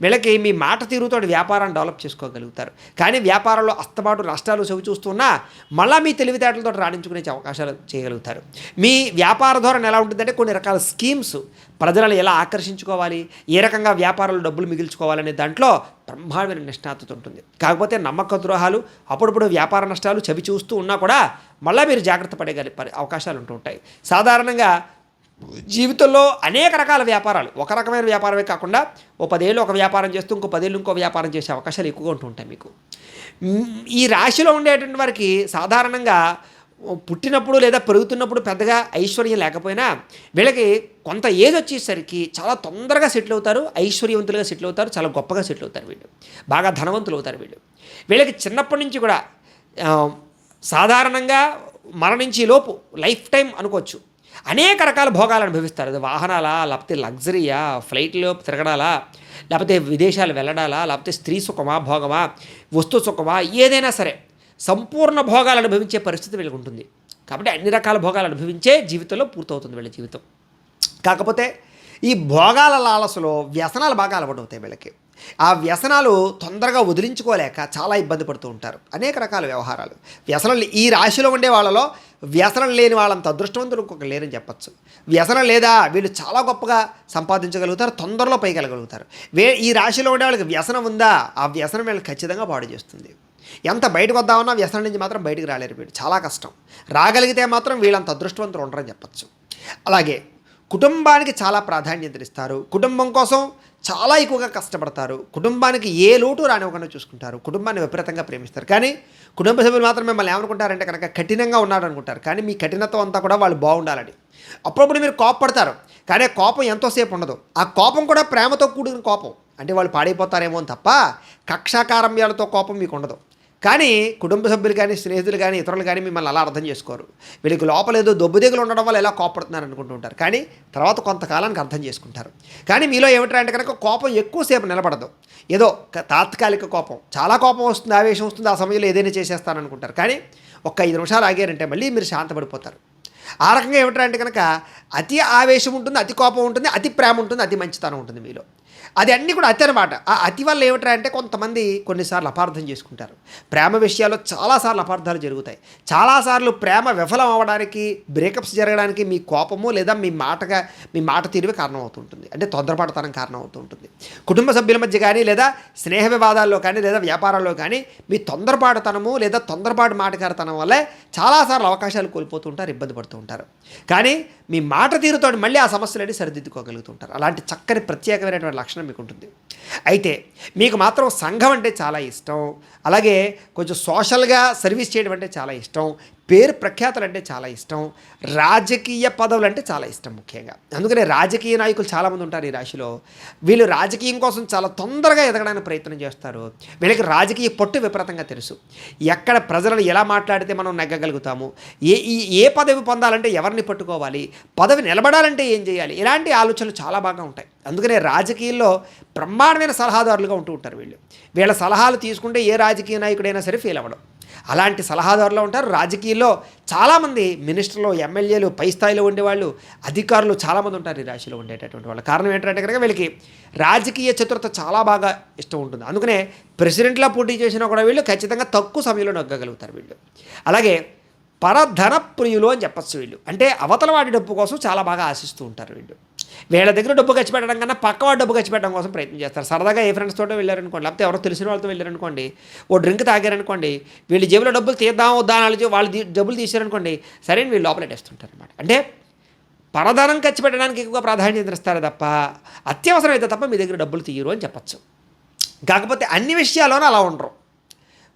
వీళ్ళకి మీ మాట తీరుతో వ్యాపారాన్ని డెవలప్ చేసుకోగలుగుతారు. కానీ వ్యాపారంలో అస్తమాటు నష్టాలు చవి చూస్తున్నా మళ్ళీ మీ తెలివితేటలతో రాణించుకునే అవకాశాలు చేయగలుగుతారు. మీ వ్యాపార ధోరణి ఎలా ఉంటుందంటే కొన్ని రకాల స్కీమ్స్, ప్రజలను ఎలా ఆకర్షించుకోవాలి, ఏ రకంగా వ్యాపారాలు డబ్బులు మిగిల్చుకోవాలనే దాంట్లో బ్రహ్మాండమైన నిష్ణాతత ఉంటుంది. కాకపోతే నమ్మక ద్రోహాలు, అప్పుడప్పుడు వ్యాపార నష్టాలు చవి చూస్తూ ఉన్నా కూడా మళ్ళీ మీరు జాగ్రత్త పడే అవకాశాలు ఉంటూ ఉంటాయి. సాధారణంగా జీవితంలో అనేక రకాల వ్యాపారాలు, ఒక రకమైన వ్యాపారమే కాకుండా ఓ 10 ఏళ్ళు ఒక వ్యాపారం చేస్తూ ఇంకో 10 ఏళ్ళు ఇంకో వ్యాపారం చేసే అవకాశాలు ఎక్కువగా ఉంటూ ఉంటాయి మీకు. ఈ రాశిలో ఉండేటువంటి వారికి సాధారణంగా పుట్టినప్పుడు లేదా పెరుగుతున్నప్పుడు పెద్దగా ఐశ్వర్యం లేకపోయినా వీళ్ళకి కొంత ఏజ్ వచ్చేసరికి చాలా తొందరగా సెటిల్ అవుతారు, ఐశ్వర్యవంతులుగా సెటిల్ అవుతారు, చాలా గొప్పగా సెటిల్ అవుతారు వీళ్ళు, బాగా ధనవంతులు అవుతారు వీళ్ళకి చిన్నప్పటి నుంచి కూడా సాధారణంగా మరణించే లోపు లైఫ్ టైం అనుకోవచ్చు అనేక రకాల భోగాలు అనుభవిస్తారు. అది వాహనాలా, లేకపోతే లగ్జరీయా, ఫ్లైట్లో తిరగడాలా, లేకపోతే విదేశాలు వెళ్ళడాలా, లేకపోతే స్త్రీ సుఖమా, భోగమా, వస్తు సుఖమా, ఏదైనా సరే సంపూర్ణ భోగాలు అనుభవించే పరిస్థితి వీళ్ళకి ఉంటుంది. కాబట్టి అన్ని రకాల భోగాలు అనుభవించే జీవితంలో పూర్తవుతుంది వీళ్ళ జీవితం. కాకపోతే ఈ భోగాల లాలసలో వ్యసనాలు బాగా అలవాటవుతాయి వీళ్ళకి. ఆ వ్యసనాలు తొందరగా వదిలించుకోలేక చాలా ఇబ్బంది పడుతూ ఉంటారు. అనేక రకాల వ్యవహారాలు వ్యసనం ఈ రాశిలో ఉండే వాళ్ళలో వ్యసనం లేని వాళ్ళంత అదృష్టవంతులు ఇంకొక లేరని చెప్పచ్చు. వ్యసనం లేదా వీళ్ళు చాలా గొప్పగా సంపాదించగలుగుతారు, తొందరలో పైకెళ్ళగలుగుతారు. ఈ రాశిలో ఉండే వాళ్ళకి వ్యసనం ఉందా, ఆ వ్యసనం వీళ్ళకి ఖచ్చితంగా పాడు చేస్తుంది. ఎంత బయటకు వద్దామన్నా వ్యసనం నుంచి మాత్రం బయటకు రాలేరు వీళ్ళు, చాలా కష్టం. రాగలిగితే మాత్రం వీళ్ళంత అదృష్టవంతులు ఉండరని చెప్పచ్చు. అలాగే కుటుంబానికి చాలా ప్రాధాన్యతనిస్తారు, కుటుంబం కోసం చాలా ఎక్కువగా కష్టపడతారు, కుటుంబానికి ఏ లోటు రానివ్వకుండా చూసుకుంటారు, కుటుంబాన్ని విపరీతంగా ప్రేమిస్తారు. కానీ కుటుంబ సభ్యులు మాత్రం మిమ్మల్ని ఏమనుకుంటారంటే కనుక కఠినంగా ఉన్నాడు అనుకుంటారు. కానీ మీ కఠినత్వం అంతా కూడా వాళ్ళు బాగుండాలని. అప్పుడప్పుడు మీరు కోపపడతారు, కానీ కోపం ఎంతోసేపు ఉండదు. ఆ కోపం కూడా ప్రేమతో కూడిన కోపం, అంటే వాళ్ళు పాడైపోతారేమో అని తప్ప కక్షాకారమ్యాలతో కోపం మీకు ఉండదు. కానీ కుటుంబ సభ్యులు కానీ స్నేహితులు కానీ ఇతరులు కానీ మిమ్మల్ని అలా అర్థం చేసుకోరు. వీళ్ళకి లోపల ఏదో దొబ్బుదిగులు ఉండడం వల్ల ఎలా కోపడుతున్నారు అనుకుంటూ ఉంటారు. కానీ తర్వాత కొంతకాలానికి అర్థం చేసుకుంటారు. కానీ మీలో ఏమిటంటే కనుక కోపం ఎక్కువసేపు నిలబడదు. ఏదో తాత్కాలిక కోపం, చాలా కోపం వస్తుంది, ఆవేశం వస్తుంది, ఆ సమయంలో ఏదైనా చేసేస్తాననుకుంటారు. కానీ ఒక 5 నిమిషాలు ఆగారంటే మళ్ళీ మీరు శాంతపడిపోతారు. ఆ రకంగా ఏమిటంటే కనుక అతి ఆవేశం ఉంటుంది, అతి కోపం ఉంటుంది, అతి ప్రేమ ఉంటుంది, అతి మంచితనం ఉంటుంది మీలో. అది అన్నీ కూడా అతి అనమాట. ఆ అతి వల్ల ఏమిటంటే అంటే కొంతమంది కొన్నిసార్లు అపార్థం చేసుకుంటారు. ప్రేమ విషయాల్లో చాలాసార్లు అపార్థాలు జరుగుతాయి. చాలాసార్లు ప్రేమ విఫలం అవ్వడానికి, బ్రేకప్స్ జరగడానికి మీ కోపము లేదా మీ మాట తీరువే కారణం అవుతుంటుంది. అంటే తొందరపాటుతనం కారణం అవుతుంటుంది. కుటుంబ సభ్యుల మధ్య కానీ లేదా స్నేహ వివాదాల్లో కానీ లేదా వ్యాపారాల్లో కానీ మీ తొందరపాటుతనము లేదా తొందరపాటు మాటకారితనం వల్లే చాలాసార్లు అవకాశాలు కోల్పోతుంటారు, ఇబ్బంది పడుతూ ఉంటారు. కానీ మీ మాట తీరుతో మళ్ళీ ఆ సమస్యలన్నీ సరిదిద్దుకోగలుగుతుంటారు. అలాంటి చక్కని ప్రత్యేకమైనటువంటి లక్షణం మీకు ఉంటుంది. అయితే మీకు మాత్రం సంఘం అంటే చాలా ఇష్టం, అలాగే కొంచెం సోషల్గా సర్వీస్ చేయడం అంటే చాలా ఇష్టం, పేరు ప్రఖ్యాతులు అంటే చాలా ఇష్టం, రాజకీయ పదవులు అంటే చాలా ఇష్టం ముఖ్యంగా. అందుకనే రాజకీయ నాయకులు చాలామంది ఉంటారు ఈ రాశిలో. వీళ్ళు రాజకీయం కోసం చాలా తొందరగా ఎదగడానికి ప్రయత్నం చేస్తారు. వీళ్ళకి రాజకీయ పట్టు విపరీతంగా తెలుసు. ఎక్కడ ప్రజలను ఎలా మాట్లాడితే మనం నెగ్గగలుగుతాము, ఏ పదవి పొందాలంటే ఎవరిని పట్టుకోవాలి, పదవి నిలబడాలంటే ఏం చేయాలి, ఇలాంటి ఆలోచనలు చాలా బాగా ఉంటాయి. అందుకనే రాజకీయాల్లో బ్రహ్మాండమైన సలహాదారులుగా ఉంటూ ఉంటారు వీళ్ళు. వీళ్ళ సలహాలు తీసుకుంటే ఏ రాజకీయ నాయకుడైనా సరే ఫెయిల్ అవ్వడం, అలాంటి సలహాదారులు ఉంటారు. రాజకీయాల్లో చాలామంది మినిస్టర్లు, ఎమ్మెల్యేలు, పై స్థాయిలో ఉండేవాళ్ళు, అధికారులు చాలామంది ఉంటారు ఈ రాశిలో ఉండేటటువంటి వాళ్ళు. కారణం ఏంటంటే కనుక వీళ్ళకి రాజకీయ చతురత చాలా బాగా ఇష్టం ఉంటుంది. అందుకనే ప్రెసిడెంట్లా పోటీ చేసినా కూడా వీళ్ళు ఖచ్చితంగా తక్కువ సమయంలో నగ్గగలుగుతారు వీళ్ళు. అలాగే పరధన ప్రియులు అని చెప్పచ్చు వీళ్ళు. అంటే అవతల వాడి డబ్బు కోసం చాలా బాగా ఆశిస్తూ ఉంటారు వీళ్ళు. వీళ్ళ దగ్గర డబ్బు ఖర్చు పెట్టడం కన్నా పక్కవాడు డబ్బు ఖర్చు పెట్టడం కోసం ప్రయత్నం చేస్తారు. సరదాగా ఏ ఫ్రెండ్స్ తోటో వెళ్ళారనుకోండి, లేకపోతే ఎవరో తెలిసిన వాళ్ళతో వెళ్ళారనుకోండి, ఓ డ్రింక్ తాగారనుకోండి, వీళ్ళు జేబులో డబ్బులు తీద్దాం వద్దా అని వాళ్ళు డబ్బులు తీసారనుకోండి, సరే వీళ్ళు లోపలెట్టేస్తుంటారు అనమాట. అంటే పరధనం ఖర్చు పెట్టడానికి ఎక్కువ ప్రాధాన్యత ఇస్తారు తప్ప అత్యవసరం అయితే తప్ప మీ దగ్గర డబ్బులు తీయరు అని చెప్పచ్చు. కాకపోతే అన్ని విషయాల్లోనూ అలా ఉండరు.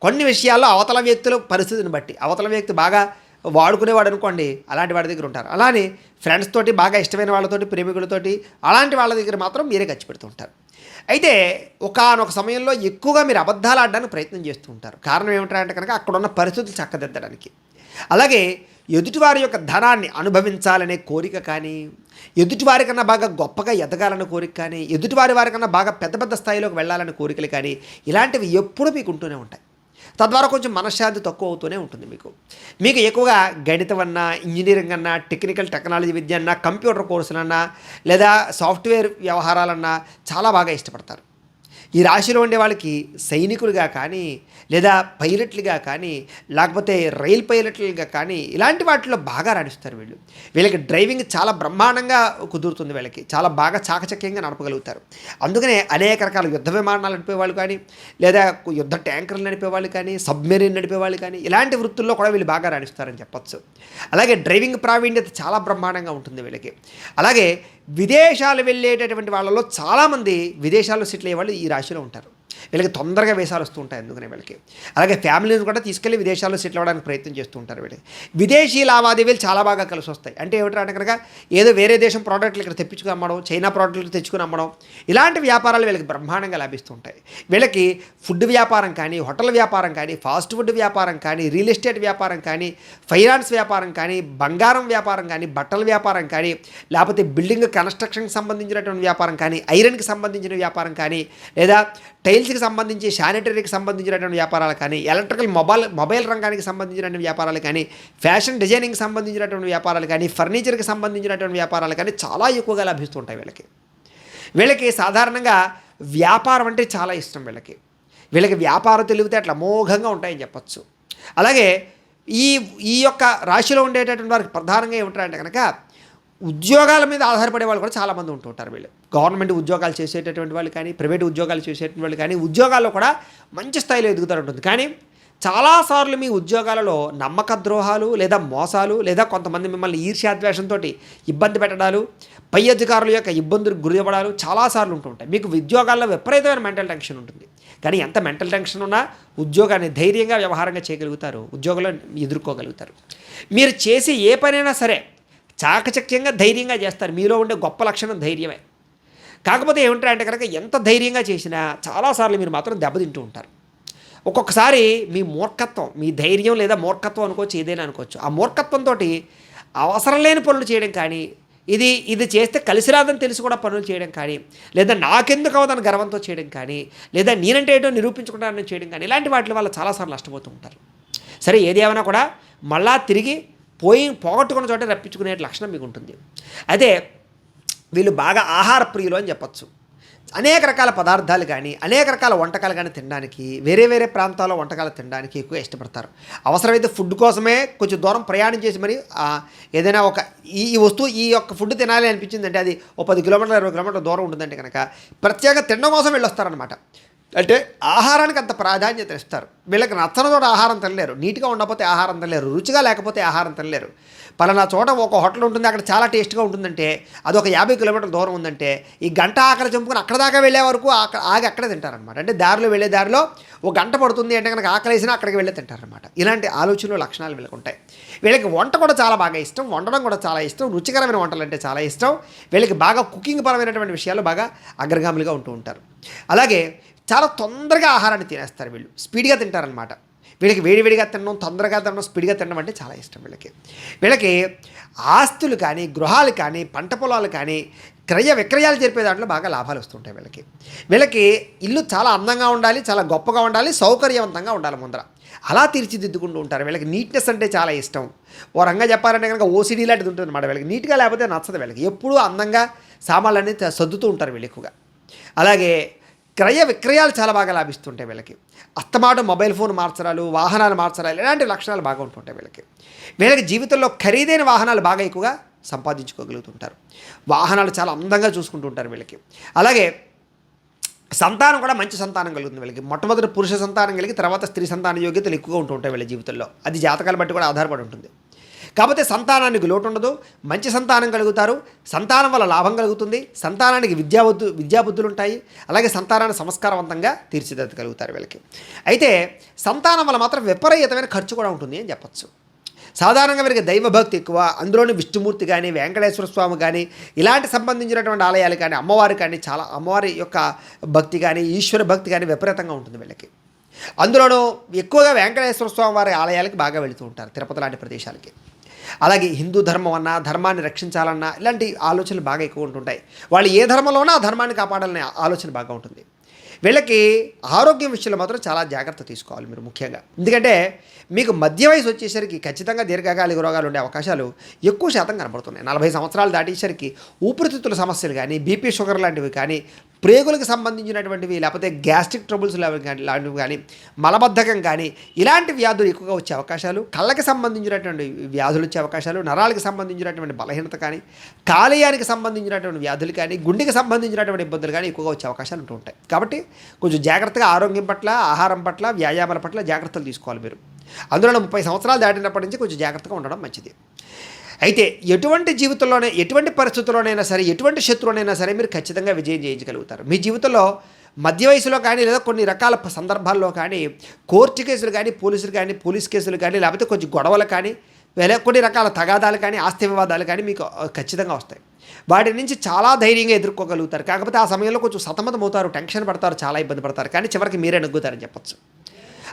కొన్ని విషయాల్లో అవతల వ్యక్తుల పరిస్థితిని బట్టి, అవతల వ్యక్తి బాగా వాడుకునేవాడు అనుకోండి, అలాంటి వాడి దగ్గర ఉంటారు. అలానే ఫ్రెండ్స్ తోటి, బాగా ఇష్టమైన వాళ్ళతోటి, ప్రేమికులతోటి, అలాంటి వాళ్ళ దగ్గర మాత్రం మీరే ఖర్చు పెడుతూ ఉంటారు. అయితే ఒకానొక సమయంలో ఎక్కువగా మీరు అబద్ధాలు ఆడడానికి ప్రయత్నం చేస్తూ ఉంటారు. కారణం ఏమిటంటే కనుక అక్కడున్న పరిస్థితులు చక్కదిద్దడానికి. అలాగే ఎదుటివారి యొక్క ధనాన్ని అనుభవించాలనే కోరిక కానీ, ఎదుటివారి కన్నా బాగా గొప్పగా ఎదగాలనే కోరిక కానీ, వారి కన్నా బాగా పెద్ద పెద్ద స్థాయిలోకి వెళ్ళాలనే కోరికలు కానీ, ఇలాంటివి ఎప్పుడూ మీకు ఉంటూనే ఉంటాయి. తద్వారా కొంచెం మనశ్శాంతి తక్కువ అవుతూనే ఉంటుంది మీకు ఎక్కువగా గణితం అన్నా, ఇంజనీరింగ్ అన్నా, టెక్నాలజీ విద్య అన్నా, కంప్యూటర్ కోర్సులన్నా లేదా సాఫ్ట్వేర్ వ్యవహారాలన్నా చాలా బాగా ఇష్టపడతారు. ఈ రాశిలో ఉండే వాళ్ళకి సైనికులుగా కానీ లేదా పైలట్లుగా కానీ లేకపోతే రైల్ పైలట్లుగా కానీ ఇలాంటి వాటిలో బాగా రాణిస్తారు వీళ్ళకి డ్రైవింగ్ చాలా బ్రహ్మాండంగా కుదురుతుంది. వీళ్ళకి చాలా బాగా చాకచక్యంగా నడపగలుగుతారు. అందుకనే అనేక రకాల యుద్ధ విమానాలు నడిపేవాళ్ళు కానీ లేదా యుద్ధ ట్యాంకర్లు నడిపేవాళ్ళు కానీ సబ్మెరీన్ నడిపేవాళ్ళు కానీ ఇలాంటి వృత్తుల్లో కూడా వీళ్ళు బాగా రాణిస్తారని చెప్పచ్చు. అలాగే డ్రైవింగ్ ప్రావీణ్యత చాలా బ్రహ్మాండంగా ఉంటుంది వీళ్ళకి. అలాగే విదేశాలు వెళ్ళేటటువంటి వాళ్ళలో చాలామంది విదేశాల్లో సెటిల్ అయ్యే వాళ్ళు ఈ రాశిలో ఉంటారు. వీళ్ళకి తొందరగా వేసాలు వస్తూ ఉంటాయి. అందుకనే వీళ్ళకి అలాగే ఫ్యామిలీని కూడా తీసుకెళ్ళి విదేశాల్లో సెటిల్ అవ్వడానికి ప్రయత్నం చేస్తూ ఉంటారు. వీళ్ళకి విదేశీ లావాదేవీలు చాలా బాగా కలిసి వస్తాయి. అంటే ఏమిటంటే కనుక ఏదో వేరే దేశం ప్రోడక్ట్లు ఇక్కడ తెప్పించుకుని అమ్మడం, చైనా ప్రోడక్ట్లు తెచ్చుకుని అమ్మడం, ఇలాంటి వ్యాపారాలు వీళ్ళకి బ్రహ్మాండంగా లభిస్తూ ఉంటాయి. వీళ్ళకి ఫుడ్ వ్యాపారం కానీ, హోటల్ వ్యాపారం కానీ, ఫాస్ట్ ఫుడ్ వ్యాపారం కానీ, రియల్ ఎస్టేట్ వ్యాపారం కానీ, ఫైనాన్స్ వ్యాపారం కానీ, బంగారం వ్యాపారం కానీ, బట్టల వ్యాపారం కానీ, లేకపోతే బిల్డింగ్ కన్స్ట్రక్షన్కి సంబంధించినటువంటి వ్యాపారం కానీ, ఐరన్కి సంబంధించిన వ్యాపారం కానీ, లేదా టైల్స్కి టెక్స్టైల్స్కి సంబంధించి శానిటరీకి సంబంధించినటువంటి వ్యాపారాలు కానీ, ఎలక్ట్రికల్ మొబైల్ రంగానికి సంబంధించినటువంటి వ్యాపారాలు కానీ, ఫ్యాషన్ డిజైనింగ్కి సంబంధించినటువంటి వ్యాపారాలు కానీ, ఫర్నిచర్కి సంబంధించినటువంటి వ్యాపారాలు కానీ చాలా ఎక్కువగా లభిస్తుంటాయి వీళ్ళకి. వీళ్ళకి సాధారణంగా వ్యాపారం అంటే చాలా ఇష్టం. వీళ్ళకి వ్యాపారం తెలివితేటలు అమోఘంగా ఉంటాయని చెప్పచ్చు. అలాగే ఈ ఈ యొక్క రాశిలో ఉండేటటువంటి వారికి ప్రధానంగా ఏమిటంటే కనుక ఉద్యోగాల మీద ఆధారపడే వాళ్ళు కూడా చాలామంది ఉంటుంటారు. వీళ్ళు గవర్నమెంట్ ఉద్యోగాలు చేసేటటువంటి వాళ్ళు కానీ, ప్రైవేట్ ఉద్యోగాలు చేసేటువంటి వాళ్ళు కానీ, ఉద్యోగాల్లో కూడా మంచి స్థాయిలో ఎదుగుతూ ఉంటుంది. కానీ చాలాసార్లు మీ ఉద్యోగాలలో నమ్మక ద్రోహాలు లేదా మోసాలు లేదా కొంతమంది మిమ్మల్ని ఈర్ష్యాద్వేషంతో ఇబ్బంది పెట్టడాలు, పై అధికారుల యొక్క ఇబ్బందులకు గురి అవ్వడాలు చాలాసార్లు ఉంటుంటాయి. మీకు ఉద్యోగాల్లో విపరీతమైన మెంటల్ టెన్షన్ ఉంటుంది. కానీ ఎంత మెంటల్ టెన్షన్ ఉన్నా ఉద్యోగాన్ని ధైర్యంగా వ్యవహారంగా చేయగలుగుతారు, ఉద్యోగంలో ఎదుర్కోగలుగుతారు. మీరు చేసే ఏ పనైనా సరే చాకచక్యంగా ధైర్యంగా చేస్తారు. మీలో ఉండే గొప్ప లక్షణం ధైర్యమే. కాకపోతే ఏమిటంటే కనుక ఎంత ధైర్యంగా చేసినా చాలాసార్లు మీరు మాత్రం దెబ్బతింటూ ఉంటారు. ఒక్కొక్కసారి మీ మూర్ఖత్వం, మీ ధైర్యం లేదా మూర్ఖత్వం అనుకోవచ్చు, ఏదైనా అనుకోవచ్చు. ఆ మూర్ఖత్వంతో అవసరం లేని పనులు చేయడం కానీ, ఇది చేస్తే కలిసి రాదని తెలిసి కూడా పనులు చేయడం కానీ, లేదా నాకెందుకు అవదని గర్వంతో చేయడం కానీ, లేదా నేనంటే ఏంటో నిరూపించుకుంటానని చేయడం కానీ, ఇలాంటి వాటి వల్ల చాలాసార్లు నష్టపోతూ ఉంటారు. సరే, ఏది ఏమైనా కూడా మళ్ళా తిరిగి పోగొట్టుకున్న చోట రప్పించుకునే లక్షణం మీకు ఉంటుంది. అయితే వీళ్ళు బాగా ఆహార ప్రియులు అని చెప్పచ్చు. అనేక రకాల పదార్థాలు కానీ, అనేక రకాల వంటకాలు కానీ తినడానికి, వేరే వేరే ప్రాంతాల్లో వంటకాలు తినడానికి ఎక్కువ ఇష్టపడతారు. అవసరమైతే ఫుడ్ కోసమే కొంచెం దూరం ప్రయాణం చేసి మరి ఏదైనా ఒక ఈ వస్తువు ఈ యొక్క ఫుడ్ తినాలి అనిపించిందంటే అది ఓ 10 కిలోమీటర్లు 20 కిలోమీటర్ల దూరం ఉంటుందంటే కనుక ప్రత్యేకంగా తినడం కోసం వెళ్ళొస్తారనమాట. అంటే ఆహారానికి అంత ప్రాధాన్యత ఇస్తారు. వీళ్ళకి నచ్చని చోట ఆహారం తినలేరు, నీట్గా ఉండకపోతే ఆహారం తినలేరు, రుచిగా లేకపోతే ఆహారం తినలేరు. పలానా చోట ఒక హోటల్ ఉంటుంది, అక్కడ చాలా టేస్ట్గా ఉంటుందంటే అది ఒక 50 కిలోమీటర్ల దూరం ఉందంటే ఈ గంట ఆకలి చంపుకొని అక్కడ దాకా వెళ్ళే వరకు ఆగి అక్కడే తింటారనమాట. అంటే వెళ్ళే దారిలో ఒక గంట పడుతుంది అంటే కనుక ఆకలి వేసినా అక్కడికి వెళ్ళి తింటారనమాట. ఇలాంటి ఆలోచనలు లక్షణాలు వీళ్ళకి ఉంటాయి. వీళ్ళకి వంట కూడా చాలా బాగా ఇష్టం, వండడం కూడా చాలా ఇష్టం, రుచికరమైన వంటలు అంటే చాలా ఇష్టం. వీళ్ళకి బాగా కుకింగ్ పరమైనటువంటి విషయాలు బాగా అగ్రగాములుగా ఉంటూ ఉంటారు. అలాగే చాలా తొందరగా ఆహారాన్ని తినేస్తారు. వీళ్ళు స్పీడ్గా తింటారనమాట. వీళ్ళకి వేడివేడిగా తినడం, తొందరగా తినడం, స్పీడ్గా తినడం అంటే చాలా ఇష్టం. వీళ్ళకి ఆస్తులు కానీ, గృహాలు కానీ, పంట పొలాలు కానీ క్రయ విక్రయాలు జరిపే దాంట్లో బాగా లాభాలు వస్తుంటాయి. వీళ్ళకి ఇల్లు చాలా అందంగా ఉండాలి, చాలా గొప్పగా ఉండాలి, సౌకర్యవంతంగా ఉండాలి ముందర. అలా తీర్చిదిద్దుకుంటూ ఉంటారు. వీళ్ళకి నీట్నెస్ అంటే చాలా ఇష్టం. ఓ రంగా చెప్పాలంటే కనుక ఓసిడీ లాంటిది ఉంటుంది అన్నమాట. వీళ్ళకి నీట్గా లేకపోతే నచ్చదు. వీళ్ళకి ఎప్పుడూ అందంగా సామాన్లన్నీ సర్దుతూ ఉంటారు వీళ్ళు ఎక్కువగా. అలాగే క్రయ విక్రయాలు చాలా బాగా లాభిస్తుంటాయి. వీళ్ళకి అస్తమాటు మొబైల్ ఫోన్ మార్చడాలు, వాహనాలు మార్చడాలు, ఇలాంటి లక్షణాలు బాగా ఉంటుంటాయి. వీళ్ళకి జీవితంలో ఖరీదైన వాహనాలు బాగా ఎక్కువగా సంపాదించుకోగలుగుతుంటారు. వాహనాలు చాలా అందంగా చూసుకుంటుంటారు వీళ్ళకి. అలాగే సంతానం కూడా మంచి సంతానం కలుగుతుంది వీళ్ళకి. మొట్టమొదటి పురుష సంతానం కలిగి తర్వాత స్త్రీ సంతాన యోగ్యతలు ఎక్కువగా ఉంటుంటాయి వీళ్ళ జీవితంలో. అది జాతకాలు బట్టి కూడా ఆధారపడి ఉంటుంది. కాకపోతే సంతానానికి లోటు ఉండదు, మంచి సంతానం కలుగుతారు, సంతానం వల్ల లాభం కలుగుతుంది, సంతానానికి విద్యాబుద్ధులు ఉంటాయి, అలాగే సంతానాన్ని సంస్కారవంతంగా తీర్చిదిద్దగలుగుతారు వీళ్ళకి. అయితే సంతానం వల్ల మాత్రం విపరీతమైన ఖర్చు కూడా ఉంటుంది అని చెప్పచ్చు. సాధారణంగా వీరికి దైవభక్తి ఎక్కువ. అందులోని విష్ణుమూర్తి కానీ, వెంకటేశ్వర స్వామి కానీ, ఇలాంటి సంబంధించినటువంటి ఆలయాలు కానీ, అమ్మవారు కానీ, చాలా అమ్మవారి యొక్క భక్తి కానీ, ఈశ్వర భక్తి కానీ విపరీతంగా ఉంటుంది వీళ్ళకి. అందులోనూ ఎక్కువగా వెంకటేశ్వర స్వామి వారి ఆలయాలకి బాగా వెళుతూ ఉంటారు, తిరుపతి లాంటి ప్రదేశాలకి. అలాగే హిందూ ధర్మం అన్నా, ధర్మాన్ని రక్షించాలన్నా ఇలాంటి ఆలోచనలు బాగా ఎక్కువ ఉంటుంటాయి. వాళ్ళు ఏ ధర్మంలో ఉన్నా ఆ ధర్మాన్ని కాపాడాలనే ఆలోచన బాగా ఉంటుంది. వీళ్ళకి ఆరోగ్యం విషయంలో మాత్రం చాలా జాగ్రత్త తీసుకోవాలి మీరు ముఖ్యంగా. ఎందుకంటే మీకు మధ్య వయసు వచ్చేసరికి ఖచ్చితంగా దీర్ఘకాలిక రోగాలు ఉండే అవకాశాలు ఎక్కువ శాతం కనబడుతున్నాయి. 40 సంవత్సరాలు దాటేసరికి ఊపిరితిత్తుల సమస్యలు కానీ, బీపీ షుగర్ లాంటివి కానీ, ప్రేగులకు సంబంధించినటువంటివి, లేకపోతే గ్యాస్ట్రిక్ ట్రబుల్స్ లాంటివి కానీ, మలబద్ధకం కానీ, ఇలాంటి వ్యాధులు ఎక్కువగా వచ్చే అవకాశాలు, కళ్ళకి సంబంధించినటువంటి వ్యాధులు వచ్చే అవకాశాలు, నరాలకు సంబంధించినటువంటి బలహీనత కానీ, కాలేయానికి సంబంధించినటువంటి వ్యాధులు కానీ, గుండెకి సంబంధించినటువంటి ఇబ్బందులు కానీ ఎక్కువగా వచ్చే అవకాశాలు ఉంటూ ఉంటాయి. కాబట్టి కొంచెం జాగ్రత్తగా ఆరోగ్యం పట్ల, ఆహారం పట్ల, వ్యాయామాల పట్ల జాగ్రత్తలు తీసుకోవాలి మీరు. అందులో 30 సంవత్సరాలు దాటినప్పటి నుంచి కొంచెం జాగ్రత్తగా ఉండడం మంచిది. అయితే ఎటువంటి జీవితంలోనే, ఎటువంటి పరిస్థితుల్లోనైనా సరే, ఎటువంటి శత్రువునైనా సరే మీరు ఖచ్చితంగా విజయం చేయించగలుగుతారు. మీ జీవితంలో మధ్య వయసులో కానీ, లేదా కొన్ని రకాల సందర్భాల్లో కానీ, కోర్టు కేసులు కానీ, పోలీస్ కేసులు కానీ, లేకపోతే కొంచెం గొడవలు కానీ, కొన్ని రకాల తగాదాలు కానీ, ఆస్తి వివాదాలు కానీ మీకు ఖచ్చితంగా వస్తాయి. వాటి నుంచి చాలా ధైర్యంగా ఎదుర్కోగలుగుతారు. కాకపోతే ఆ సమయంలో కొంచెం సతమతం అవుతారు, టెన్షన్ పడతారు, చాలా ఇబ్బంది పడతారు. కానీ చివరికి మీరే నెగ్గుతారని చెప్పచ్చు.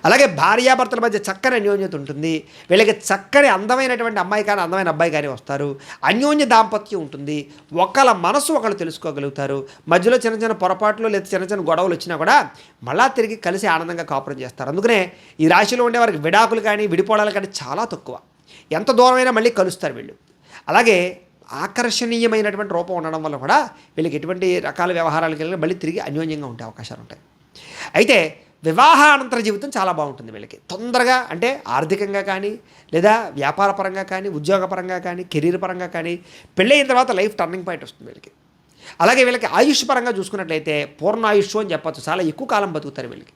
అలాగే భార్యాభర్తల మధ్య చక్కని అన్యోన్యత ఉంటుంది. వీళ్ళకి చక్కని అందమైనటువంటి అమ్మాయి కానీ అందమైన అబ్బాయి కానీ వస్తారు. అన్యోన్య దాంపత్యం ఉంటుంది. ఒకళ్ళ మనసు ఒకళ్ళు తెలుసుకోగలుగుతారు. మధ్యలో చిన్న చిన్న పొరపాట్లు లేదా చిన్న చిన్న గొడవలు వచ్చినా కూడా మళ్ళా తిరిగి కలిసి ఆనందంగా కాపురం చేస్తారు. అందుకనే ఈ రాశిలో ఉండే వారికి విడాకులు కానీ విడిపోవడాలు కానీ చాలా తక్కువ. ఎంత దూరమైనా మళ్ళీ కలుస్తారు వీళ్ళు. అలాగే ఆకర్షణీయమైనటువంటి రూపం ఉండడం వల్ల కూడా వీళ్ళకి ఎటువంటి రకాల వ్యవహారాలకు వెళ్ళినా మళ్ళీ తిరిగి అన్యోన్యంగా ఉండే అవకాశాలు ఉంటాయి. అయితే వివాహానంతర జీవితం చాలా బాగుంటుంది వీళ్ళకి. తొందరగా అంటే ఆర్థికంగా కానీ లేదా వ్యాపార పరంగా కానీ ఉద్యోగపరంగా కానీ కెరీర్ పరంగా కానీ పెళ్ళయిన తర్వాత లైఫ్ టర్నింగ్ పాయింట్ వస్తుంది వీళ్ళకి. అలాగే వీళ్ళకి ఆయుష్ పరంగా చూసుకున్నట్లయితే పూర్ణాయుష్ అని చెప్పచ్చు. చాలా ఎక్కువ కాలం బతుకుతారు వీళ్ళకి.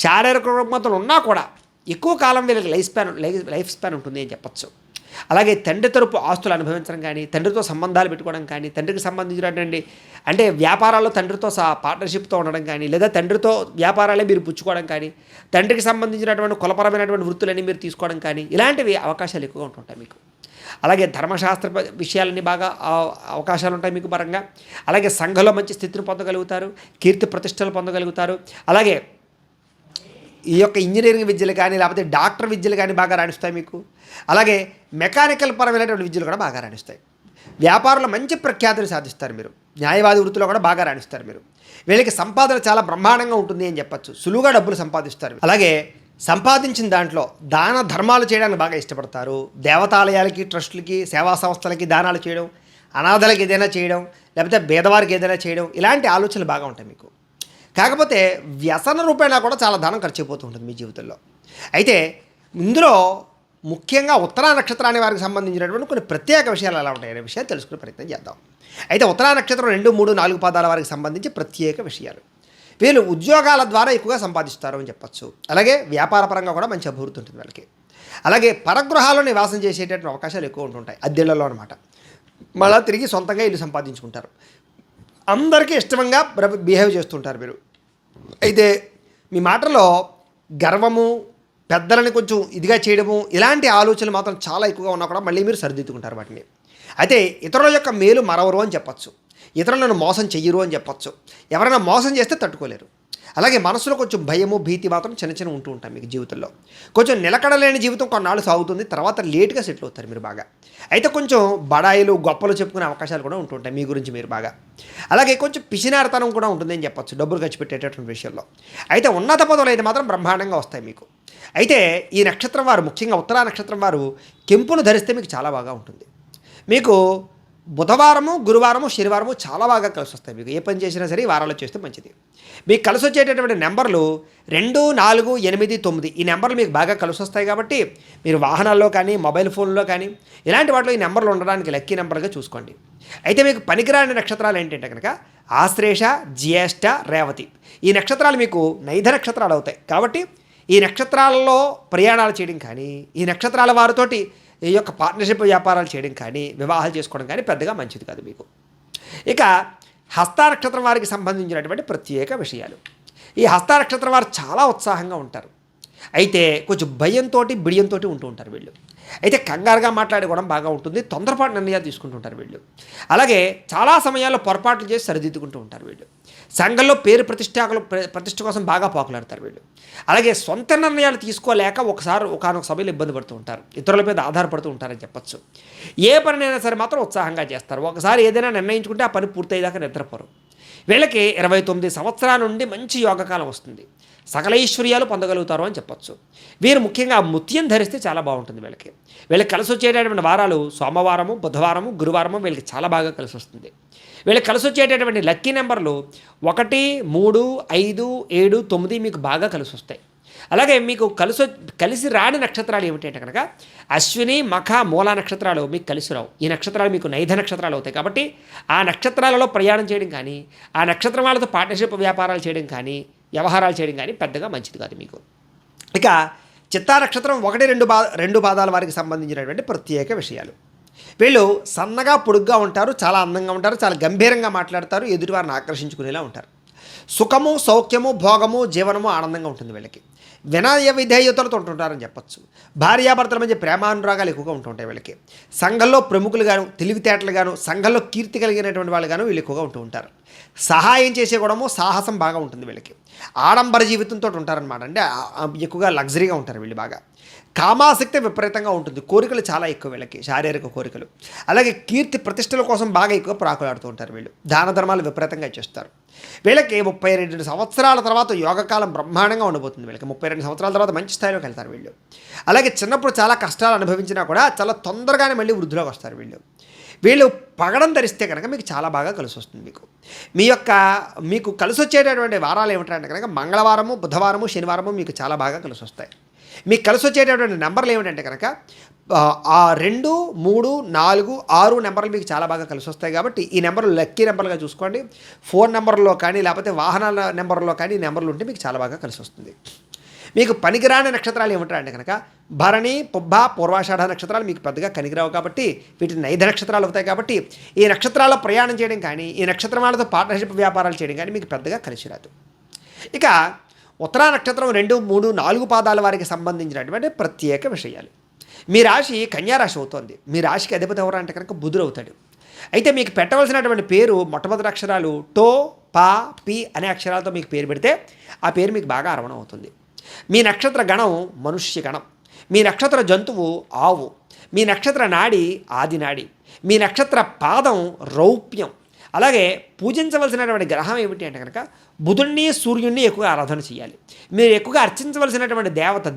శారీరక రుగ్మతలు ఉన్నా కూడా ఎక్కువ కాలం వీళ్ళకి లైఫ్ స్పాన్ ఉంటుంది అని చెప్పచ్చు. అలాగే తండ్రి తరపు ఆస్తులు అనుభవించడం కానీ తండ్రితో సంబంధాలు పెట్టుకోవడం కానీ తండ్రికి సంబంధించినటువంటి అంటే వ్యాపారాల్లో తండ్రితో పార్ట్నర్షిప్తో ఉండడం కానీ లేదా తండ్రితో వ్యాపారాలే మీరు పుచ్చుకోవడం కానీ తండ్రికి సంబంధించినటువంటి కులపరమైనటువంటి వృత్తులన్నీ మీరు తీసుకోవడం కానీ ఇలాంటివి అవకాశాలు ఎక్కువగా ఉంటుంటాయి మీకు. అలాగే ధర్మశాస్త్ర విషయాలన్నీ బాగా అవకాశాలు ఉంటాయి మీకు పరంగా. అలాగే సంఘంలో మంచి స్థితిని పొందగలుగుతారు. కీర్తి ప్రతిష్టలు పొందగలుగుతారు. అలాగే ఈ యొక్క ఇంజనీరింగ్ విద్యలు కానీ లేకపోతే డాక్టర్ విద్యలు కానీ బాగా రాణిస్తాయి మీకు. అలాగే మెకానికల్ పరమైనటువంటి విద్యలు కూడా బాగా రాణిస్తాయి. వ్యాపారంలో మంచి ప్రఖ్యాతులు సాధిస్తారు మీరు. న్యాయవాది వృత్తిలో కూడా బాగా రాణిస్తారు మీరు. వీళ్ళకి సంపాదన చాలా బ్రహ్మాండంగా ఉంటుంది అని చెప్పచ్చు. సులువుగా డబ్బులు సంపాదిస్తారు. అలాగే సంపాదించిన దాంట్లో దాన ధర్మాలు చేయడానికి బాగా ఇష్టపడతారు. దేవతాలయాలకి ట్రస్టులకి సేవా సంస్థలకి దానాలు చేయడం, అనాథలకి ఏదైనా చేయడం లేకపోతే పేదవారికి ఏదైనా చేయడం ఇలాంటి ఆలోచనలు బాగా ఉంటాయి మీకు. కాకపోతే వ్యసన రూపేణా కూడా చాలా ధనం ఖర్చు అయిపోతూ ఉంటుంది మీ జీవితంలో. అయితే ఇందులో ముఖ్యంగా ఉత్తరా నక్షత్రాన్ని వారికి సంబంధించినటువంటి కొన్ని ప్రత్యేక విషయాలు ఎలా ఉంటాయనే విషయాలు తెలుసుకునే ప్రయత్నం చేద్దాం. అయితే ఉత్తరా నక్షత్రం 2, 3, 4 పాదాల వారికి సంబంధించి ప్రత్యేక విషయాలు. వీళ్ళు ఉద్యోగాల ద్వారా ఎక్కువగా సంపాదిస్తారు అని చెప్పచ్చు. అలాగే వ్యాపార పరంగా కూడా మంచి అభివృద్ధి ఉంటుంది వాళ్ళకి. అలాగే పరగృహాల్లో నివాసం చేసేటటువంటి అవకాశాలు ఎక్కువ ఉంటుంటాయి. అద్దెళ్లలో అనమాట. మళ్ళీ తిరిగి సొంతంగా ఇల్లు సంపాదించుకుంటారు. అందరికీ ఇష్టంగా బిహేవ్ చేస్తుంటారు మీరు. అయితే మీ మాటలో గర్వము, పెద్దలని కొంచెం ఇదిగా చేయడము ఇలాంటి ఆలోచనలు మాత్రం చాలా ఎక్కువగా ఉన్నా కూడా మళ్ళీ మీరు సరిదిద్దుకుంటారు వాటిని. అయితే ఇతరుల యొక్క మేలు మరవరు అని చెప్పచ్చు. ఇతరులను మోసం చెయ్యరు అని చెప్పచ్చు. ఎవరైనా మోసం చేస్తే తట్టుకోలేరు. అలాగే మనసులో కొంచెం భయము, భీతి మాత్రం చిన్న ఉంటూ ఉంటాయి మీకు జీవితంలో. కొంచెం నిలకడలేని జీవితం కొన్నాళ్ళు సాగుతుంది. తర్వాత లేట్గా సెటిల్ అవుతారు మీరు బాగా. అయితే కొంచెం బడాయిలు, గొప్పలు చెప్పుకునే అవకాశాలు కూడా ఉంటుంటాయి మీ గురించి మీరు బాగా. అలాగే కొంచెం పిసినారితనం కూడా ఉంటుందని చెప్పచ్చు డబ్బులు ఖర్చు పెట్టేటటువంటి విషయంలో. అయితే ఉన్నత పదవులు అయితే మాత్రం బ్రహ్మాండంగా వస్తాయి మీకు. అయితే ఈ నక్షత్రం వారు ముఖ్యంగా ఉత్తరా నక్షత్రం వారు కెంపును ధరిస్తే మీకు చాలా బాగా ఉంటుంది. మీకు బుధవారము, గురువారము, శనివారము చాలా బాగా కలిసి వస్తాయి మీకు. ఏ పని చేసినా సరే ఈ వారాల్లో చేస్తే మంచిది. మీకు కలిసి వచ్చేటటువంటి నెంబర్లు 2, 4, 8, 9 ఈ నెంబర్లు మీకు బాగా కలిసి వస్తాయి. కాబట్టి మీరు వాహనాల్లో కానీ మొబైల్ ఫోన్లో కానీ ఇలాంటి వాటిలో ఈ నెంబర్లు ఉండడానికి లక్కీ నెంబర్గా చూసుకోండి. అయితే మీకు పనికిరాని నక్షత్రాలు ఏంటంటే కనుక ఆశ్లేష, జ్యేష్ఠ, రేవతి ఈ నక్షత్రాలు మీకు నైధ నక్షత్రాలు అవుతాయి. కాబట్టి ఈ నక్షత్రాలలో ప్రయాణాలు చేయడం కానీ ఈ నక్షత్రాల వారితోటి ఈ యొక్క పార్ట్నర్షిప్ వ్యాపారాలు చేయడం కానీ వివాహాలు చేసుకోవడం కానీ పెద్దగా మంచిది కాదు మీకు. ఇక హస్త నక్షత్రం వారికి సంబంధించినటువంటి ప్రత్యేక విషయాలు. ఈ హస్త నక్షత్రం వారు చాలా ఉత్సాహంగా ఉంటారు. అయితే కొంచెం భయంతో బిడియంతో ఉంటూ ఉంటారు వీళ్ళు. అయితే కంగారుగా మాట్లాడుకోవడం బాగా ఉంటుంది. తొందరపాటు నిర్ణయాలు తీసుకుంటుంటారు వీళ్ళు. అలాగే చాలా సమయాల్లో పొరపాట్లు చేసి సరిదిద్దుకుంటూ ఉంటారు వీళ్ళు. సంఘంలో పేరు ప్రతిష్ట కోసం బాగా పాకులాడతారు వీళ్ళు. అలాగే సొంత నిర్ణయాలు తీసుకోలేక ఒకనొక సభలో ఇబ్బంది పడుతూ ఉంటారు. ఇతరుల మీద ఆధారపడుతూ ఉంటారని చెప్పచ్చు. ఏ పనినైనా సరే మాత్రం ఉత్సాహంగా చేస్తారు. ఒకసారి ఏదైనా నిర్ణయించుకుంటే ఆ పని పూర్తయ్యేదాకా నిద్రపోరు. వీళ్ళకి 29 సంవత్సరాల నుండి మంచి యోగకాలం వస్తుంది. సకలైశ్వర్యాలు పొందగలుగుతారు అని చెప్పచ్చు. వీరు ముఖ్యంగా ముత్యం ధరిస్తే చాలా బాగుంటుంది వీళ్ళకి కలిసి వచ్చేటటువంటి వారాలు సోమవారము, బుధవారము, గురువారము వీళ్ళకి చాలా బాగా కలిసి వస్తుంది. వీళ్ళకి కలిసి వచ్చేటటువంటి లక్కీ నెంబర్లు 1, 3, 5, 7, 9 మీకు బాగా కలిసి వస్తాయి. అలాగే మీకు కలిసి రాని నక్షత్రాలు ఏమిటంటే కనుక అశ్విని, మఖ, మూల నక్షత్రాలు మీకు కలిసి రావు. ఈ నక్షత్రాలు మీకు నైధ నక్షత్రాలు అవుతాయి. కాబట్టి ఆ నక్షత్రాలలో ప్రయాణం చేయడం కానీ ఆ నక్షత్రం వాళ్ళతో పార్ట్నర్షిప్ వ్యాపారాలు చేయడం కానీ వ్యవహారాలు చేయడం కానీ పెద్దగా మంచిది కాదు మీకు. ఇక చిత్తా నక్షత్రం 1, 2 పాదాల వారికి సంబంధించినటువంటి ప్రత్యేక విషయాలు. వీళ్ళు సన్నగా పొడుగ్గా ఉంటారు, చాలా అందంగా ఉంటారు, చాలా గంభీరంగా మాట్లాడతారు, ఎదుటివారిని ఆకర్షించుకునేలా ఉంటారు. సుఖము, సౌఖ్యము, భోగము, జీవనము ఆనందంగా ఉంటుంది వీళ్ళకి. వినయ విధేయతలతో ఉంటుంటారని చెప్పచ్చు. భార్యాభర్తల మధ్య ప్రేమానురాగాలు ఎక్కువగా ఉంటుంటాయి వీళ్ళకి. సంఘంలో ప్రముఖులుగాను, తెలివితేటలుగాను, సంఘంలో కీర్తి కలిగినటువంటి వాళ్ళుగాను వీళ్ళు ఎక్కువగా ఉంటూ ఉంటారు. సహాయం చేసే గుణము, సాహసం బాగా ఉంటుంది వీళ్ళకి. ఆడంబర జీవితంతో ఉంటారనమాట. అంటే ఎక్కువగా లగ్జరీగా ఉంటారు వీళ్ళు బాగా. కామాసక్తి విపరీతంగా ఉంటుంది. కోరికలు చాలా ఎక్కువ వీళ్ళకి, శారీరక కోరికలు. అలాగే కీర్తి ప్రతిష్టల కోసం బాగా ఎక్కువ ప్రాకులాడుతూ ఉంటారు వీళ్ళు. దాన ధర్మాలు విపరీతంగా చేస్తారు. వీళ్ళకి 32 సంవత్సరాల తర్వాత యోగకాలం బ్రహ్మాండంగా ఉండబోతుంది. వీళ్ళకి 32 సంవత్సరాల తర్వాత మంచి స్థాయిలోకి వెళ్తారు వీళ్ళు. అలాగే చిన్నప్పుడు చాలా కష్టాలు అనుభవించినా కూడా చాలా తొందరగానే మళ్ళీ వృద్ధిలోకి వస్తారు వీళ్ళు. వీళ్ళు పగడం ధరిస్తే కనుక మీకు చాలా బాగా కలిసి వస్తుంది. మీకు కలిసి వచ్చేటటువంటి వారాలు ఏమిటంటే కనుక మంగళవారము, బుధవారము, శనివారము మీకు చాలా బాగా కలిసి వస్తాయి. మీకు కలిసి వచ్చేటటువంటి నెంబర్లు ఏమిటంటే కనుక 2, 3, 4, 6 నెంబర్లు మీకు చాలా బాగా కలిసి వస్తాయి. కాబట్టి ఈ నెంబర్లు లక్కీ నెంబర్లుగా చూసుకోండి. ఫోన్ నెంబర్లో కానీ లేకపోతే వాహనాల నెంబర్లో కానీ ఈ నెంబర్లు ఉంటే మీకు చాలా బాగా కలిసి వస్తుంది. మీకు పనికిరాని నక్షత్రాలు ఏమిటంటే కనుక భరణి, పుబ్బ, పూర్వాషాఢ నక్షత్రాలు మీకు పెద్దగా కనికిరావు. కాబట్టి వీటిని 5 నక్షత్రాలు అవుతాయి. కాబట్టి ఈ నక్షత్రాల్లో ప్రయాణం చేయడం కానీ, ఈ నక్షత్రం వాళ్ళతో పార్ట్నర్షిప్ వ్యాపారాలు చేయడం కానీ మీకు పెద్దగా కలిసి రాదు. ఇక ఉత్తరా నక్షత్రం 2, 3, 4 పాదాల వారికి సంబంధించినటువంటి ప్రత్యేక విషయాలు. మీ రాశి కన్యారాశి అవుతుంది. మీ రాశికి అధిపతి ఎవరు అంటే కనుక బుధుడు అవుతాడు. అయితే మీకు పెట్టవలసినటువంటి పేరు మొట్టమొదటి అక్షరాలు టో, పా, పి అనే అక్షరాలతో మీకు పేరు పెడితే ఆ పేరు మీకు బాగా అరవణం అవుతుంది. మీ నక్షత్ర గణం మనుష్య గణం. మీ నక్షత్ర జంతువు ఆవు. మీ నక్షత్ర నాడి ఆది నాడి. మీ నక్షత్ర పాదం రౌప్యం. అలాగే పూజించవలసినటువంటి గ్రహం ఏమిటి అంటే కనుక బుధుణ్ణి, సూర్యుడిని ఎక్కువగా ఆరాధన చేయాలి. మీరు ఎక్కువగా అర్చించవలసినటువంటి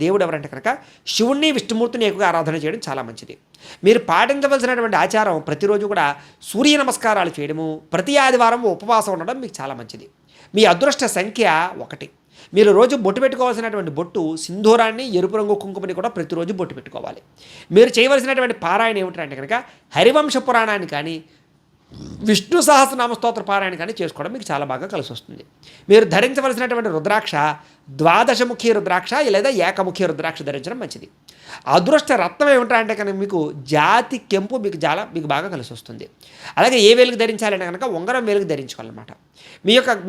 దేవుడు ఎవరంటే కనుక శివుణ్ణి, విష్ణుమూర్తిని ఎక్కువగా ఆరాధన చేయడం చాలా మంచిది. మీరు పాటించవలసినటువంటి ఆచారం ప్రతిరోజు కూడా సూర్య నమస్కారాలు చేయడము, ప్రతి ఆదివారం ఉపవాసం ఉండడం మీకు చాలా మంచిది. మీ అదృష్ట సంఖ్య 1. మీరు రోజు బొట్టు పెట్టుకోవాల్సినటువంటి బొట్టు సింధూరాన్ని, ఎరుపు రంగు కుంకుమని కూడా ప్రతిరోజు బొట్టు పెట్టుకోవాలి. మీరు చేయవలసినటువంటి పారాయణ ఏమిటంటే కనుక హరివంశ పురాణాన్ని కానీ, విష్ణు సహస్రనామ స్తోత్ర పారాయణ కానీ చేసుకోవడం మీకు చాలా బాగా కలిసి వస్తుంది. మీరు ధరించవలసినటువంటి రుద్రాక్ష ద్వాదశముఖి రుద్రాక్ష లేదా ఏకముఖి రుద్రాక్ష ధరించడం మంచిది. అదృష్ట రత్నం ఏమిటంటే కనుక మీకు జాతి కెంపు మీకు బాగా కలిసి వస్తుంది. అలాగే ఏ వేలుగు ధరించాలంటే కనుక ఉంగరం వేలుగు ధరించుకోవాలన్నమాట.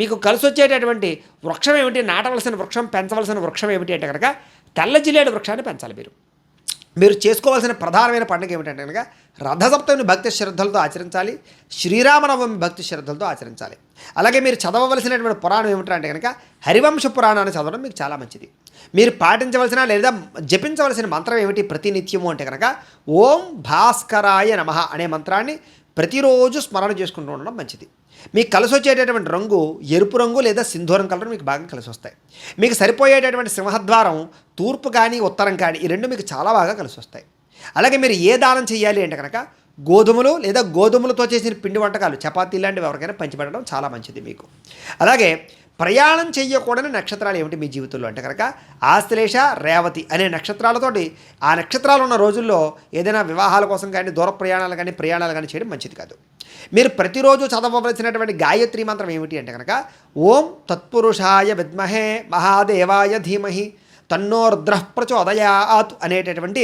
మీకు కలిసి వచ్చేటటువంటి వృక్షం ఏమిటి, నాటవలసిన వృక్షం, పెంచవలసిన వృక్షం ఏమిటి అంటే కనుక తెల్ల జిల్లేడు వృక్షాన్ని పెంచాలి. మీరు చేసుకోవాల్సిన ప్రధానమైన పండుగ ఏమిటంటే కనుక రథసప్తమిని భక్తి శ్రద్ధలతో ఆచరించాలి. శ్రీరామనవమి భక్తి శ్రద్ధలతో ఆచరించాలి. అలాగే మీరు చదవవలసినటువంటి పురాణం ఏమిటంటే కనుక హరివంశ పురాణాన్ని చదవడం మీకు చాలా మంచిది. మీరు పాటించవలసిన లేదా జపించవలసిన మంత్రం ఏమిటి ప్రతినిత్యము అంటే కనుక ఓం భాస్కరాయ నమః అనే మంత్రాన్ని ప్రతిరోజు స్మరణ చేసుకుంటూ ఉండడం మంచిది. మీకు కలిసి వచ్చేటటువంటి రంగు ఎరుపు రంగు లేదా సింధూరం కలర్ మీకు బాగా కలిసి వస్తాయి. మీకు సరిపోయేటటువంటి సింహద్వారం తూర్పు కానీ ఉత్తరం కానీ ఈ రెండు మీకు చాలా బాగా కలిసి వస్తాయి. అలాగే మీరు ఏ దానం చేయాలి అంటే కనుక గోధుమలు లేదా గోధుమలతో చేసిన పిండి వంటకాలు, చపాతీ లాంటివి ఎవరికైనా పంచిపెట్టడం చాలా మంచిది మీకు. అలాగే ప్రయాణం చేయకూడని నక్షత్రాలు ఏమిటి మీ జీవితంలో అంటే కనుక ఆశ్లేష, రేవతి అనే నక్షత్రాలతోటి ఆ నక్షత్రాలు ఉన్న రోజుల్లో ఏదైనా వివాహాల కోసం కానీ, దూర ప్రయాణాలు కానీ చేయడం మంచిది కాదు. మీరు ప్రతిరోజు చదవవలసినటువంటి గాయత్రి మంత్రం ఏమిటి అంటే కనుక ఓం తత్పురుషాయ విద్మహే మహాదేవాయ ధీమహి తన్నో రుద్రః ప్రచోదయాత్ అనేటటువంటి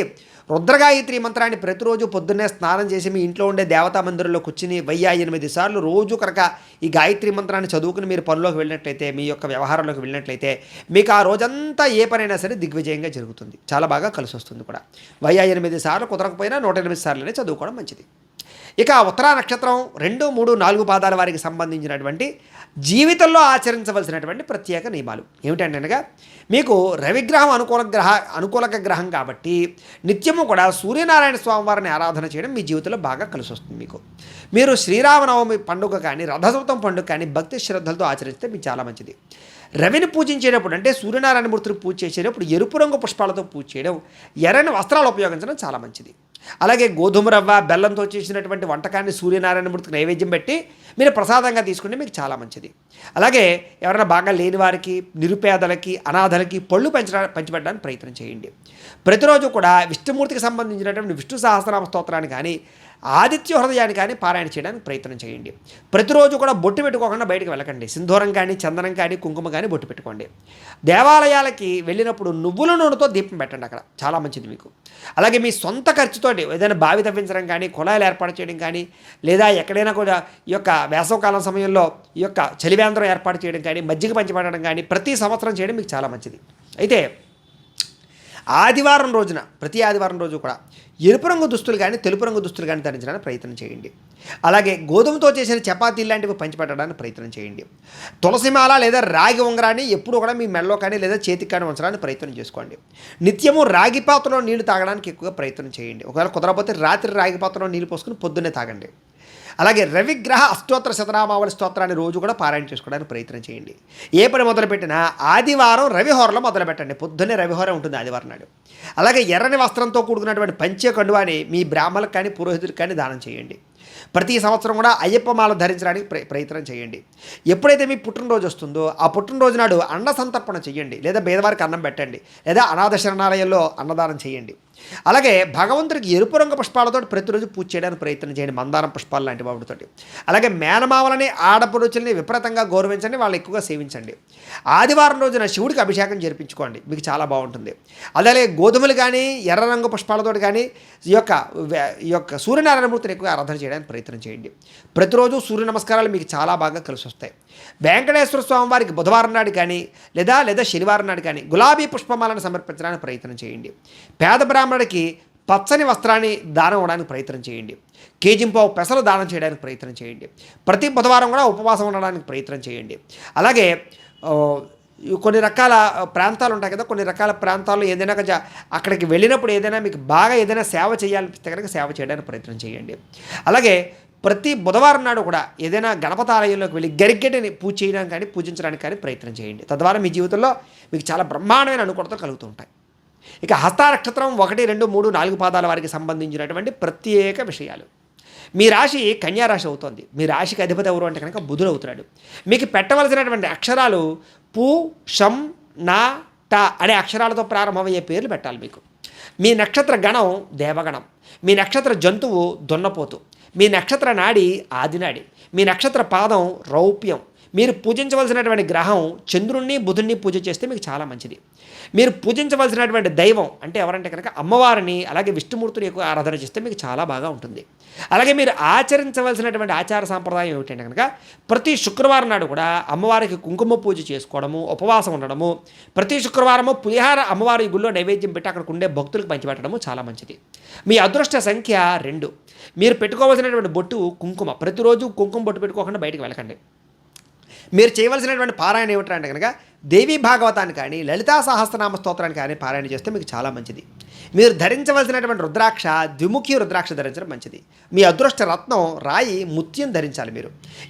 రుద్రగాయత్రి మంత్రాన్ని ప్రతిరోజు పొద్దున్నే స్నానం చేసి మీ ఇంట్లో ఉండే దేవతా మందిరంలో కూర్చుని 1008 సార్లు రోజు కనుక ఈ గాయత్రి మంత్రాన్ని చదువుకుని మీరు పనిలోకి వెళ్ళినట్లయితే, మీ యొక్క వ్యవహారంలోకి వెళ్ళినట్లయితే మీకు ఆ రోజంతా ఏ పనైనా సరే దిగ్విజయంగా జరుగుతుంది. చాలా బాగా కలిసి వస్తుంది కూడా. 1008 సార్లు కుదరకపోయినా 108 సార్లనే చదువుకోవడం మంచిది. ఇక ఉత్తరా నక్షత్రం 2, 3, 4 పాదాల వారికి సంబంధించినటువంటి జీవితంలో ఆచరించవలసినటువంటి ప్రత్యేక నియమాలు ఏమిటంటే అనగా మీకు రవిగ్రహం అనుకూలక గ్రహం కాబట్టి నిత్యము కూడా సూర్యనారాయణ స్వామి వారిని ఆరాధన చేయడం మీ జీవితంలో బాగా కలిసి వస్తుంది. మీరు శ్రీరామనవమి పండుగ కానీ, రథసప్తమి పండుగ కానీ భక్తి శ్రద్ధలతో ఆచరిస్తే మీకు చాలా మంచిది. రవిని పూజించేటప్పుడు అంటే సూర్యనారాయణమూర్తిని పూజ చేసేటప్పుడు ఎరుపు రంగు పుష్పాలతో పూజ చేయడం, ఎర్రని వస్త్రాలు ఉపయోగించడం చాలా మంచిది. అలాగే గోధుమ రవ్వ, బెల్లంతో చేసినటువంటి వంటకాన్ని సూర్యనారాయణమూర్తికి నైవేద్యం పెట్టి మీరు ప్రసాదంగా తీసుకుంటే మీకు చాలా మంచిది. అలాగే ఎవరైనా బాగా లేని వారికి, నిరుపేదలకి, అనాథలకి పళ్ళు పంచిపెట్టడానికి ప్రయత్నం చేయండి. ప్రతిరోజు కూడా విష్ణుమూర్తికి సంబంధించినటువంటి విష్ణు సహస్రనామ స్తోత్రాన్ని కానీ, ఆదిత్య హృదయాన్ని కానీ పారాయణ చేయడానికి ప్రయత్నం చేయండి. ప్రతిరోజు కూడా బొట్టు పెట్టుకోకుండా బయటకు వెళ్ళకండి. సింధూరం కానీ, చందనం కానీ, కుంకుమ కానీ బొట్టు పెట్టుకోండి. దేవాలయాలకి వెళ్ళినప్పుడు నువ్వుల నూనెతో దీపం పెట్టండి, అక్కడ చాలా మంచిది మీకు. అలాగే మీ సొంత ఖర్చుతోటి ఏదైనా బావి తవ్వించడం కానీ, కుళాయిలు ఏర్పాటు చేయడం కానీ, లేదా ఎక్కడైనా కూడా ఈ యొక్క వేసవకాలం సమయంలో ఈ యొక్క చలివేంద్రం ఏర్పాటు చేయడం కానీ, మజ్జిగ పంచిపెట్టడం కానీ ప్రతి సంవత్సరం చేయడం మీకు చాలా మంచిది. అయితే ఆదివారం రోజున, ప్రతి ఆదివారం రోజు కూడా ఎరుపు రంగు దుస్తులు కానీ, తెలుపు రంగు దుస్తులు కానీ ధరించడానికి ప్రయత్నం చేయండి. అలాగే గోధుమతో చేసిన చపాతీలు లాంటివి పంచిపెట్టడానికి ప్రయత్నం చేయండి. తులసిమాల లేదా రాగి ఉంగరాన్ని ఎప్పుడు కూడా మీ మెడలో కానీ లేదా చేతికి కానీ ఉంచడానికి ప్రయత్నం చేసుకోండి. నిత్యము రాగి పాత్రలో నీళ్లు తాగడానికి ఎక్కువగా ప్రయత్నం చేయండి. ఒకవేళ కుదరకపోతే రాత్రి రాగి పాత్రలో నీళ్ళు పోసుకుని పొద్దున్నే తాగండి. అలాగే రవిగ్రహ అష్టోత్తర శతనామావళి స్తోత్రాన్ని రోజు కూడా పారాయణ చేసుకోవడానికి ప్రయత్నం చేయండి. ఏ పని మొదలుపెట్టినా ఆదివారం రవిహోరలో మొదలుపెట్టండి. పొద్దున్నే రవిహోర ఉంటుంది ఆదివారం నాడు. అలాగే ఎర్రని వస్త్రంతో కూడుకున్నటువంటి పంచె కండువాని మీ బ్రాహ్మణులకు కానీ, పురోహితులకు కానీ దానం చేయండి. ప్రతి సంవత్సరం కూడా అయ్యప్ప మాల ధరించడానికి ప్రయత్నం చేయండి. ఎప్పుడైతే మీ పుట్టినరోజు వస్తుందో ఆ పుట్టినరోజు నాడు అన్న సంతర్పణ చేయండి, లేదా పేదవారికి అన్నం పెట్టండి, లేదా అనాథ శరణాలయంలో అన్నదానం చేయండి. అలాగే భగవంతుడికి ఎరుపు రంగు పుష్పాలతో ప్రతిరోజు పూజ చేయడానికి ప్రయత్నం చేయండి, మందారం పుష్పాలు లాంటి వాటితోటి. అలాగే మేనమావలని, ఆడపడుచుల్ని విపరీతంగా గౌరవించండి, వాళ్ళని ఎక్కువగా సేవించండి. ఆదివారం రోజున శివుడికి అభిషేకం జరిపించుకోండి, మీకు చాలా బాగుంటుంది. అలాగే గోధుమలు కానీ, ఎర్ర రంగు పుష్పాలతో కానీ ఈ యొక్క సూర్యనారాయణమూర్తిని ఎక్కువగా ఆరాధన చేయడానికి ప్రయత్నం చేయండి. ప్రతిరోజు సూర్య నమస్కారాలు మీకు చాలా బాగా కలిసి వస్తాయి. వెంకటేశ్వర స్వామి వారికి బుధవారం నాడు కానీ, లేదా శనివారం నాడు కానీ గులాబీ పుష్పమాలను సమర్పించడానికి ప్రయత్నం చేయండి. పేద బ్రాహ్మణుడికి పచ్చని వస్త్రాన్ని దానం ఇవ్వడానికి ప్రయత్నం చేయండి. కేజింపావు పెసలు దానం చేయడానికి ప్రయత్నం చేయండి. ప్రతి బుధవారం కూడా ఉపవాసం ఉండడానికి ప్రయత్నం చేయండి. అలాగే కొన్ని రకాల ప్రాంతాలు ఉంటాయి కదా, కొన్ని రకాల ప్రాంతాల్లో ఏదైనా కొంచెం అక్కడికి వెళ్ళినప్పుడు ఏదైనా మీకు బాగా ఏదైనా సేవ చేయాలనిపిస్తే కనుక సేవ చేయడానికి ప్రయత్నం చేయండి. అలాగే ప్రతి బుధవారం నాడు కూడా ఏదైనా గణపతి ఆలయంలోకి వెళ్ళి గరిగెడ్డని పూజ చేయడానికి కానీ, పూజించడానికి కానీ ప్రయత్నం చేయండి. తద్వారా మీ జీవితంలో మీకు చాలా బ్రహ్మాండమైన అనుకూలతలు కలుగుతూ ఉంటాయి. ఇక హస్త నక్షత్రం 1, 2, 3, 4 పాదాల వారికి సంబంధించినటువంటి ప్రత్యేక విషయాలు. మీ రాశి కన్యా రాశి అవుతుంది. మీ రాశికి అధిపతి ఎవరు అంటే కనుక బుధుడు అవుతున్నాడు. మీకు పెట్టవలసినటువంటి అక్షరాలు పు, షం, నా, ట అనే అక్షరాలతో ప్రారంభమయ్యే పేర్లు పెట్టాలి మీకు. మీ నక్షత్ర గణం దేవగణం. మీ నక్షత్ర జంతువు దున్నపోతు. మీ నక్షత్ర నాడి ఆదినాడి. మీ నక్షత్ర పాదం రౌప్యం. మీరు పూజించవలసినటువంటి గ్రహం చంద్రుణ్ణి, బుధుణ్ణి పూజ చేస్తే మీకు చాలా మంచిది. మీరు పూజించవలసినటువంటి దైవం అంటే ఎవరంటే కనుక అమ్మవారిని, అలాగే విష్ణుమూర్తిని ఎక్కువ ఆరాధన చేస్తే మీకు చాలా బాగా ఉంటుంది. అలాగే మీరు ఆచరించవలసినటువంటి ఆచార సాంప్రదాయం ఏమిటంటే కనుక ప్రతి శుక్రవారం నాడు కూడా అమ్మవారికి కుంకుమ పూజ చేసుకోవడము, ఉపవాసం ఉండడము, ప్రతి శుక్రవారము పులిహార అమ్మవారి గుళ్ళో నైవేద్యం పెట్టి అక్కడికి ఉండే భక్తులకు పంచిపెట్టడము చాలా మంచిది. మీ అదృష్ట సంఖ్య 2. మీరు పెట్టుకోవాల్సినటువంటి బొట్టు కుంకుమ. ప్రతిరోజు కుంకుమ బొట్టు పెట్టుకోకుండా బయటకు వెళ్ళకండి. మీరు చేయవలసినటువంటి పారాయణ ఏమిటంటే కనుక దేవీ భాగవతాన్ని కానీ, లలితా సహస్రనామ స్తోత్రాన్ని కానీ పారాయణ చేస్తే మీకు చాలా మంచిది. మీరు ధరించవలసినటువంటి రుద్రాక్ష ద్విముఖి రుద్రాక్ష ధరించడం మంచిది. మీ అదృష్ట రత్నం రాయి ముత్యం ధరించాలి. మీరు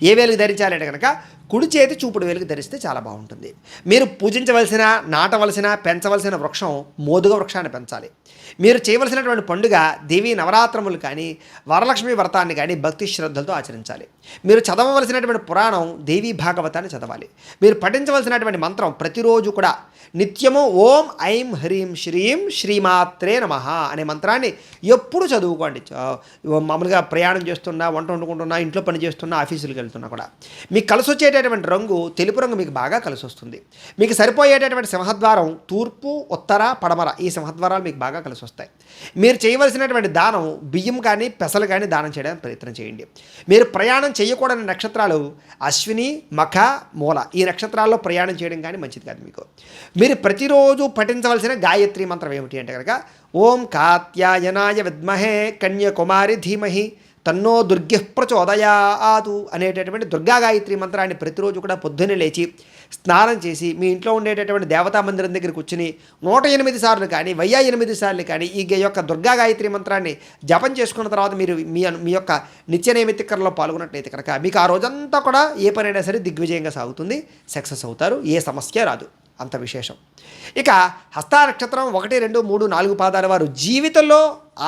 ఏ వేలుకి ధరించాలి అంటే కనుక కుడి చేతి చూపుడు వేలుకి ధరిస్తే చాలా బాగుంటుంది. మీరు పూజించవలసిన, నాటవలసిన, పెంచవలసిన వృక్షం మోదుగ వృక్షాన్ని పెంచాలి. మీరు చేయవలసినటువంటి పండుగ దేవీ నవరాత్రములు కానీ, వరలక్ష్మి వ్రతాన్ని కానీ భక్తి శ్రద్ధలతో ఆచరించాలి. మీరు చదవవలసినటువంటి పురాణం దేవీ భాగవతాన్ని చదవాలి. మీరు పఠించవలసినటువంటి మంత్రం ప్రతిరోజు కూడా నిత్యము ఓం ఐం హ్రీం శ్రీం శ్రీమాత్రే నమః అనే మంత్రాన్ని ఎప్పుడు చదువుకోండి. మామూలుగా ప్రయాణం చేస్తున్నా, వంట వండుకుంటున్నా, ఇంట్లో పని చేస్తున్నా, ఆఫీసులకు వెళ్తున్నా కూడా మీకు కలిసి వచ్చేటటువంటి రంగు తెలుపు రంగు మీకు బాగా కలిసి వస్తుంది. మీకు సరిపోయేటటువంటి సింహద్వారం తూర్పు, ఉత్తర, పడమర ఈ సింహద్వారాలు మీకు బాగా కలిసి వస్తాయి. మీరు చేయవలసినటువంటి దానం బియ్యం కానీ, పెసలు కానీ దానం చేయడానికి ప్రయత్నం చేయండి. మీరు ప్రయాణం చేయకూడని నక్షత్రాలు అశ్విని, మఖ, మూల ఈ నక్షత్రాల్లో ప్రయాణం చేయడం కానీ మంచిది కాదు మీకు. మీరు ప్రతిరోజు పఠించవలసిన గాయత్రి మంత్రం ఏమిటి అంటే కనుక ఓం కాత్యాయనాయ విద్మహే కన్యాకుమారి ధీమహి తన్నో దుర్గః ప్రచోదయాతు అనేటటువంటి దుర్గా గాయత్రి మంత్రాన్ని ప్రతిరోజు కూడా పొద్దున్నే లేచి స్నానం చేసి మీ ఇంట్లో ఉండేటటువంటి దేవతా మందిరం దగ్గర కూర్చుని 108 సార్లు కానీ 1008 సార్లు కానీ ఈ యొక్క దుర్గా గాయత్రి మంత్రాన్ని జపం చేసుకున్న తర్వాత మీరు మీ యొక్క నిత్య నైమిత్తికరణలో పాల్గొన్నట్లయితే కనుక మీకు ఆ రోజంతా కూడా ఏ పనైనా సరే దిగ్విజయంగా సాగుతుంది, సక్సెస్ అవుతారు, ఏ సమస్య రాదు. అంత విశేషం. ఇక హస్త నక్షత్రం 1, 2, 3, 4 పాదాల వారు జీవితంలో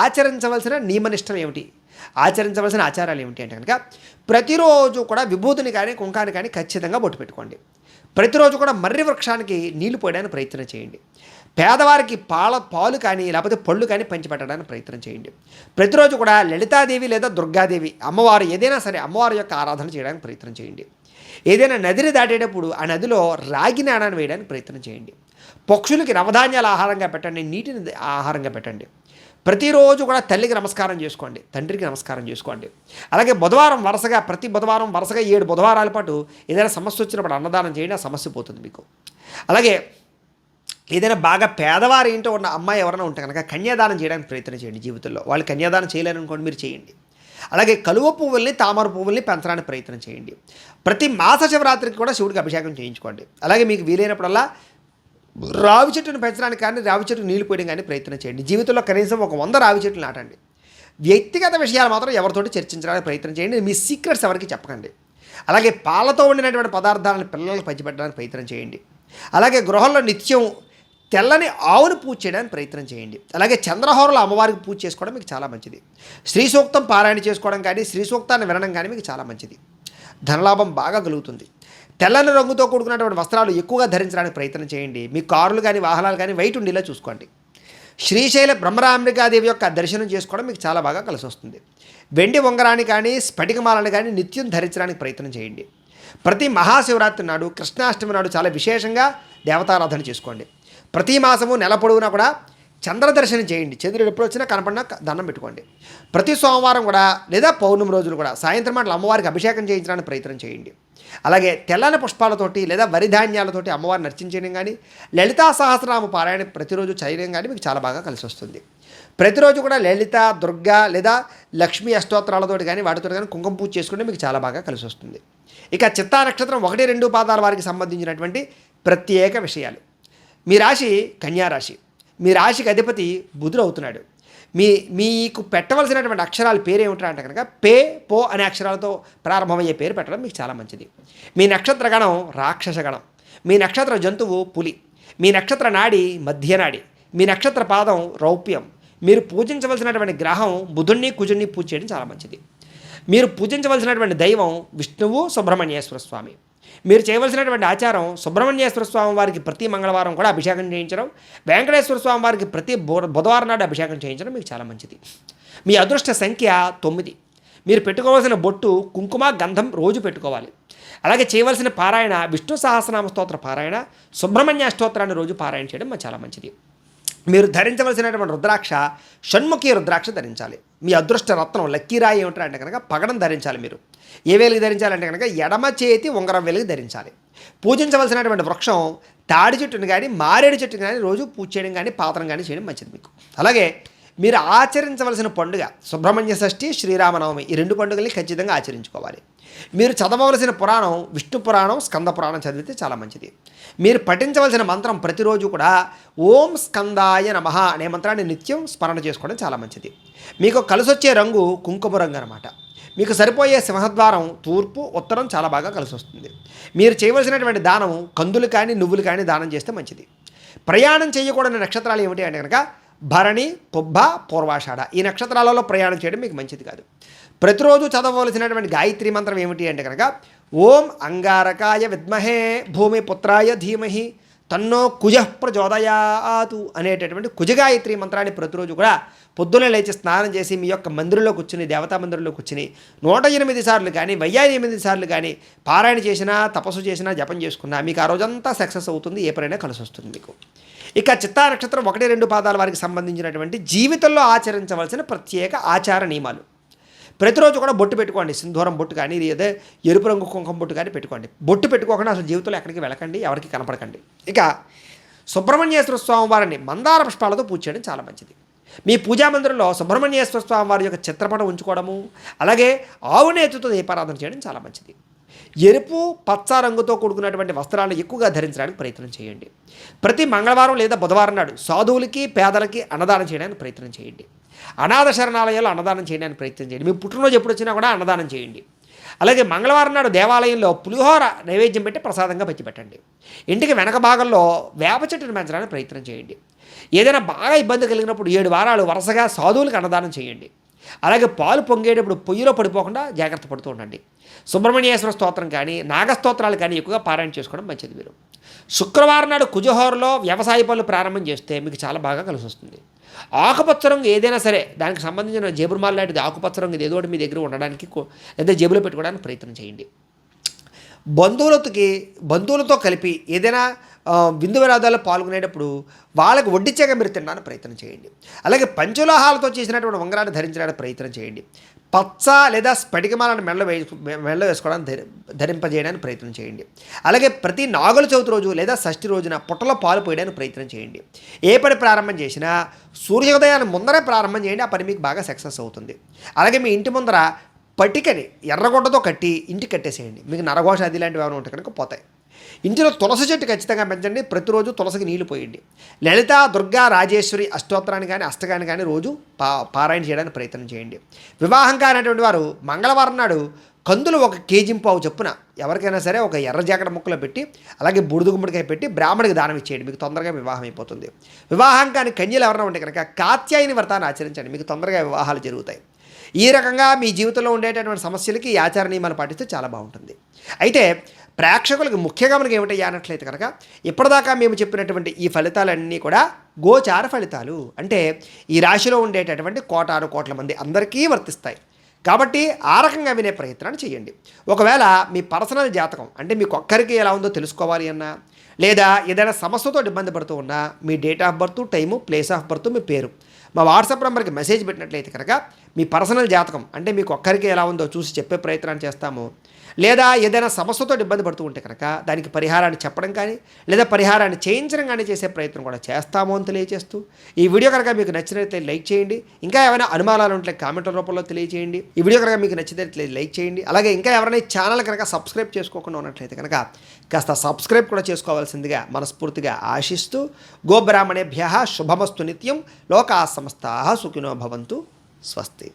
ఆచరించవలసిన నియమనిష్టం ఏమిటి, ఆచరించవలసిన ఆచారాలు ఏమిటి అంటే కనుక ప్రతిరోజు కూడా విభూతిని కానీ, కుంకాన్ని కానీ ఖచ్చితంగా బొట్టు పెట్టుకోండి. ప్రతిరోజు కూడా మర్రి వృక్షానికి నీళ్లు పోయడానికి ప్రయత్నం చేయండి. పేదవారికి పాలు కానీ లేకపోతే పళ్ళు కానీ పంచిపెట్టడానికి ప్రయత్నం చేయండి. ప్రతిరోజు కూడా లలితాదేవి లేదా దుర్గాదేవి అమ్మవారు ఏదైనా సరే అమ్మవారి యొక్క ఆరాధన చేయడానికి ప్రయత్నం చేయండి. ఏదైనా నదిని దాటేటప్పుడు ఆ నదిలో రాగి నాణాన్ని వేయడానికి ప్రయత్నం చేయండి. పక్షులకి నవధాన్యాల ఆహారంగా పెట్టండి, నీటిని ఆహారంగా పెట్టండి. ప్రతిరోజు కూడా తల్లికి నమస్కారం చేసుకోండి, తండ్రికి నమస్కారం చేసుకోండి. అలాగే ప్రతి బుధవారం వరుసగా 7 బుధవారాల పాటు ఏదైనా సమస్య వచ్చినప్పుడు అన్నదానం చేయండి, ఆ సమస్య పోతుంది మీకు. అలాగే ఏదైనా బాగా పేదవారి ఇంట్లో ఉన్న అమ్మాయి ఎవరైనా ఉంటే కనుక కన్యాదానం చేయడానికి ప్రయత్నం చేయండి. జీవితంలో వాళ్ళు కన్యాదానం చేయలేరనుకోండి, మీరు చేయండి. అలాగే కలువ పువ్వుల్ని తామర పువ్వుల్ని పెంచడానికి ప్రయత్నం చేయండి. ప్రతి మాస శివరాత్రికి కూడా శివుడికి అభిషేకం చేయించుకోండి. అలాగే మీకు వీలైనప్పుడల్లా రావి చెట్టును పెంచడానికి కానీ రావి చెట్టుకు నీళ్లు పోయడం కానీ ప్రయత్నం చేయండి. జీవితంలో కనీసం ఒక 100 రావి చెట్లు నాటండి. వ్యక్తిగత విషయాలు మాత్రం ఎవరితోటి చర్చించడానికి ప్రయత్నం చేయండి. మీ సీక్రెట్స్ ఎవరికి చెప్పకండి. అలాగే పాలతో వండినటువంటి పదార్థాలను పిల్లలకు పంచిపెట్టడానికి ప్రయత్నం చేయండి. అలాగే గృహంలో నిత్యం తెల్లని ఆవును పూజ చేయడానికి ప్రయత్నం చేయండి. అలాగే చంద్రహోరలో అమ్మవారికి పూజ చేసుకోవడం మీకు చాలా మంచిది. శ్రీ సూక్తం పారాయణ చేసుకోవడం కానీ శ్రీ సూక్తాన్ని వినడం కానీ మీకు చాలా మంచిది. ధనలాభం బాగా కలుగుతుంది. తెల్లని రంగుతో కూడుకున్నటువంటి వస్త్రాలు ఎక్కువగా ధరించడానికి ప్రయత్నం చేయండి. మీ కారులు కానీ వాహనాలు కానీ వైట్ ఉండేలా చూసుకోండి. శ్రీశైల బ్రహ్మరాంబికాదేవి యొక్క దర్శనం చేసుకోవడం మీకు చాలా బాగా కలిసి వస్తుంది. వెండి ఉంగరాన్ని కానీ స్ఫటికమాలను కానీ నిత్యం ధరించడానికి ప్రయత్నం చేయండి. ప్రతి మహాశివరాత్రి నాడు కృష్ణాష్టమి నాడు చాలా విశేషంగా దేవతారాధన చేసుకోండి. ప్రతి మాసము నెల పొడవునా కూడా చంద్రదర్శనం చేయండి. చంద్రుడు ఎప్పుడు వచ్చినా కనపడినా దండం పెట్టుకోండి. ప్రతి సోమవారం కూడా లేదా పౌర్ణమి రోజులు కూడా సాయంత్రం మాటలు అమ్మవారికి అభిషేకం చేయించడానికి ప్రయత్నం చేయండి. అలాగే తెల్లని పుష్పాలతోటి లేదా వరిధాన్యాలతోటి అమ్మవారిని అర్చించడం కానీ లలితా సహస్రనామ పారాయణ ప్రతిరోజు చేయడం కానీ మీకు చాలా బాగా కలిసి వస్తుంది. ప్రతిరోజు కూడా లలిత దుర్గా లేదా లక్ష్మీ అష్టోత్తరాలతోటి కానీ వాటితో కానీ కుంకుమ పూజ చేసుకుంటే మీకు చాలా బాగా కలిసి వస్తుంది. ఇక చిత్తా నక్షత్రం 1-2 పాదాల వారికి సంబంధించినటువంటి ప్రత్యేక విషయాలు. మీ రాశి కన్యారాశి. మీ రాశికి అధిపతి బుధుడు అవుతున్నాడు. మీకు పెట్టవలసినటువంటి అక్షరాలు పేరు ఏమిటంటే కనుక పో అనే అక్షరాలతో ప్రారంభమయ్యే పేరు పెట్టడం మీకు చాలా మంచిది. మీ నక్షత్ర గణం రాక్షస గణం. మీ నక్షత్ర జంతువు పులి. మీ నక్షత్ర నాడి మధ్యనాడి. మీ నక్షత్ర పాదం రౌప్యం. మీరు పూజించవలసినటువంటి గ్రహం బుధుణ్ణి కుజుణ్ణి పూజ చేయడం చాలా మంచిది. మీరు పూజించవలసినటువంటి దైవం విష్ణువు సుబ్రహ్మణ్యేశ్వర స్వామి. మీరు చేయవలసినటువంటి ఆచారం సుబ్రహ్మణ్యేశ్వర స్వామి వారికి ప్రతి మంగళవారం కూడా అభిషేకం చేయించడం, వెంకటేశ్వర స్వామి వారికి ప్రతి బుధవారం నాడు అభిషేకం చేయించడం మీకు చాలా మంచిది. మీ అదృష్ట సంఖ్య 9. మీరు పెట్టుకోవాల్సిన బొట్టు కుంకుమ గంధం రోజు పెట్టుకోవాలి. అలాగే చేయవలసిన పారాయణ విష్ణు సహస్రనామ స్తోత్ర పారాయణ, సుబ్రహ్మణ్య స్తోత్రాన్ని రోజు పారాయణ చేయడం చాలా మంచిది. మీరు ధరించవలసినటువంటి రుద్రాక్ష షణ్ముఖి రుద్రాక్ష ధరించాలి. మీ అదృష్ట రత్నం లక్కీరాయి ఏమిటంటే కనుక పగడం ధరించాలి. మీరు ఏ వేలికి ధరించాలంటే కనుక ఎడమ చేతి ఉంగరం వేలికి ధరించాలి. పూజించవలసినటువంటి వృక్షం తాడి చెట్టుని కానీ మారేడు చెట్టుని కానీ రోజు పూజ చేయడం కానీ పాత్రం కానీ చేయడం మంచిది మీకు. అలాగే మీరు ఆచరించవలసిన పండుగ సుబ్రహ్మణ్య షష్ఠి, శ్రీరామనవమి, ఈ 2 పండుగల్ని ఖచ్చితంగా ఆచరించుకోవాలి. మీరు చదవవలసిన పురాణం విష్ణు పురాణం, స్కంద పురాణం చదివితే చాలా మంచిది. మీరు పఠించవలసిన మంత్రం ప్రతిరోజు కూడా ఓం స్కందాయ నమః అనే మంత్రాన్ని నిత్యం స్మరణ చేసుకోవడం చాలా మంచిది. మీకు కలిసొచ్చే రంగు కుంకుమ రంగు అనమాట. మీకు సరిపోయే సింహద్వారం తూర్పు ఉత్తరం చాలా బాగా కలిసి వస్తుంది. మీరు చేయవలసినటువంటి దానం కందులు కానీ నువ్వులు కానీ దానం చేస్తే మంచిది. ప్రయాణం చేయకూడని నక్షత్రాలు ఏమిటి అంటే కనుక భరణి, పుబ్బ, పూర్వాషాఢ. ఈ నక్షత్రాలలో ప్రయాణం చేయడం మీకు మంచిది కాదు. ప్రతిరోజు చదవవలసినటువంటి గాయత్రి మంత్రం ఏమిటి అంటే కనుక ఓం అంగారకాయ విద్మహే భూమిపుత్రాయ ధీమహి తన్నో కుజః ప్రచోదయాతు అనేటటువంటి కుజగాయత్రి మంత్రాన్ని ప్రతిరోజు కూడా పొద్దున్నే లేచి స్నానం చేసి మీ యొక్క మందిరంలో కూర్చుని దేవతా మందిరంలో కూర్చుని 108 సార్లు కానీ 1008 సార్లు కానీ పారాయణ చేసినా తపస్సు చేసినా జపం చేసుకున్నా మీకు ఆ రోజంతా సక్సెస్ అవుతుంది. ఏ పనైనా కలిసి వస్తుంది మీకు. ఇక చిత్తా నక్షత్రం 1-2 పాదాల వారికి సంబంధించినటువంటి జీవితంలో ఆచరించవలసిన ప్రత్యేక ఆచార నియమాలు. ప్రతిరోజు కూడా బొట్టు పెట్టుకోండి. సింధూరం బొట్టు కానీ లేదా ఎరుపు రంగు కుంకుమ బొట్టు కానీ పెట్టుకోండి. బొట్టు పెట్టుకోకుండా అసలు జీవితంలో ఎక్కడికి వెళ్ళకండి, ఎవరికి కనపడకండి. ఇక సుబ్రహ్మణ్యేశ్వర స్వామి వారిని మందార పుష్పాలతో పూజ చేయడం చాలా మంచిది. మీ పూజా మందిరంలో సుబ్రహ్మణ్యేశ్వర స్వామి వారి యొక్క చిత్రపటం ఉంచుకోవడము, అలాగే ఆవు నేతితో దీపారాధన చేయడం చాలా మంచిది. ఎరుపు పచ్చ రంగుతో కూడుకున్నటువంటి వస్త్రాలను ఎక్కువగా ధరించడానికి ప్రయత్నం చేయండి. ప్రతి మంగళవారం లేదా బుధవారం నాడు సాధువులకి పేదలకి అన్నదానం చేయడానికి ప్రయత్నం చేయండి. అనాథ శరణాలయాల్లో అన్నదానం చేయడానికి ప్రయత్నం చేయండి. మీ పుట్టినరోజు ఎప్పుడు వచ్చినా కూడా అన్నదానం చేయండి. అలాగే మంగళవారం నాడు దేవాలయంలో పులిహోర నైవేద్యం పెట్టి ప్రసాదంగా పెట్టండి. ఇంటికి వెనక భాగంలో వేప చెట్టును పెంచడానికి ప్రయత్నం చేయండి. ఏదైనా బాగా ఇబ్బంది కలిగినప్పుడు 7 వారాలు వరుసగా సాధువులకు అన్నదానం చేయండి. అలాగే పాలు పొంగేటప్పుడు పొయ్యిలో పడిపోకుండా జాగ్రత్త పడుతూ ఉండండి. సుబ్రహ్మణ్యేశ్వర స్తోత్రం కానీ నాగస్తోత్రాలు కానీ ఎక్కువగా పారాయణ చేసుకోవడం మంచిది. మీరు శుక్రవారం నాడు కుజహోరలో వ్యవసాయ పనులు ప్రారంభం చేస్తే మీకు చాలా బాగా కలిసి వస్తుంది. ఆకుపచ్చ రంగు ఏదైనా సరే దానికి సంబంధించిన జేబురుమాల లాంటిది ఆకుపచ్చ రంగు ఏదో ఒకటి మీ దగ్గర ఉండడానికి లేదా జేబులో పెట్టుకోవడానికి ప్రయత్నం చేయండి. బంధువులతో కలిపి ఏదైనా విందు వినోదాల్లో పాల్గొనేటప్పుడు వాళ్ళకి వడ్డించాక మీరు తినడానికి ప్రయత్నం చేయండి. అలాగే పంచలోహాలతో చేసినటువంటి ఉంగరాన్ని ధరించడానికి ప్రయత్నం చేయండి. పచ్చ లేదా స్ఫటికమాలను మెడలో వేసుకోవడానికి ధరింపజేయడానికి ప్రయత్నం చేయండి. అలాగే ప్రతి నాగుల చవితి రోజు లేదా షష్ఠి రోజున పుట్టలో పాలు పోయడానికి ప్రయత్నం చేయండి. ఏ పని ప్రారంభం చేసినా సూర్యోదయాన్ని ముందరే ప్రారంభం చేయండి. ఆ పని మీకు బాగా సక్సెస్ అవుతుంది. అలాగే మీ ఇంటి ముందర పటికని ఎర్రగొడ్డతో కట్టి ఇంటికి కట్టేసేయండి. మీకు నరఘోష అది లాంటివి ఏమైనా ఉంటే కనుక పోతాయి. ఇంటిలో తులసి చెట్టు ఖచ్చితంగా పెంచండి. ప్రతిరోజు తులసికి నీళ్లు పోయండి. లలిత దుర్గా రాజేశ్వరి అష్టోత్తరాన్ని కానీ అష్టకాన్ని కానీ రోజు పారాయణ చేయడానికి ప్రయత్నం చేయండి. వివాహం కానటువంటి వారు మంగళవారం నాడు కందులు 1 కేజీ పావు చొప్పున ఎవరికైనా సరే ఒక ఎర్ర జాకెట్ ముక్కలో పెట్టి అలాగే బూడిద గుమ్మడికాయ పెట్టి బ్రాహ్మడికి దానం ఇచ్చేయండి. మీకు తొందరగా వివాహం అయిపోతుంది. వివాహం కాని కన్యలు ఎవరైనా ఉంటే కనుక కాత్యాయని వ్రతాన్ని ఆచరించండి. మీకు తొందరగా వివాహాలు జరుగుతాయి. ఈ రకంగా మీ జీవితంలో ఉండేటటువంటి సమస్యలకి ఈ ఆచార నియమాలు పాటిస్తే చాలా బాగుంటుంది. అయితే ప్రేక్షకులకు ముఖ్యంగా మనకి ఏమిటయ్యా అన్నట్లయితే కనుక ఇప్పటిదాకా మేము చెప్పినటువంటి ఈ ఫలితాలన్నీ కూడా గోచార ఫలితాలు, అంటే ఈ రాశిలో ఉండేటటువంటి కోట్ల మంది అందరికీ వర్తిస్తాయి. కాబట్టి ఆ రకంగా వినే ప్రయత్నాన్ని చేయండి. ఒకవేళ మీ పర్సనల్ జాతకం అంటే మీకు ఒక్కరికి ఎలా ఉందో తెలుసుకోవాలి అన్నా లేదా ఏదైనా సమస్యతో ఇబ్బంది పడుతూ ఉన్నా మీ date of birth, time, place of birth, మీ పేరు మా వాట్సాప్ నెంబర్కి మెసేజ్ పెట్టినట్లయితే కనుక మీ పర్సనల్ జాతకం అంటే మీకు ఒక్కరికి ఎలా ఉందో చూసి చెప్పే ప్రయత్నాన్ని చేస్తాము. లేదా ఏదైనా సమస్యతో ఇబ్బంది పడుతూ ఉంటే కనుక దానికి పరిహారాన్ని చెప్పడం కానీ లేదా పరిహారాన్ని చేయించడం కానీ చేసే ప్రయత్నం కూడా చేస్తాము అని తెలియజేస్తూ ఈ వీడియో కనుక మీకు నచ్చినట్లయితే లైక్ చేయండి. ఇంకా ఏమైనా అనుమానాలు ఉంటే కామెంట్ల రూపంలో తెలియజేయండి. ఈ వీడియో కనుక మీకు నచ్చినట్లయితే లైక్ చేయండి. అలాగే ఇంకా ఎవరైనా ఛానల్ కనుక సబ్స్క్రైబ్ చేసుకోకుండా ఉన్నట్లయితే కనుక కాస్త సబ్స్క్రైబ్ కూడా చేసుకోవాల్సిందిగా మనస్ఫూర్తిగా ఆశిస్తూ గోబ్రాహ్మణేభ్యః శుభమస్తు నిత్యం. లోకా సమస్తాః సుఖినో భవంతు. స్వస్తి.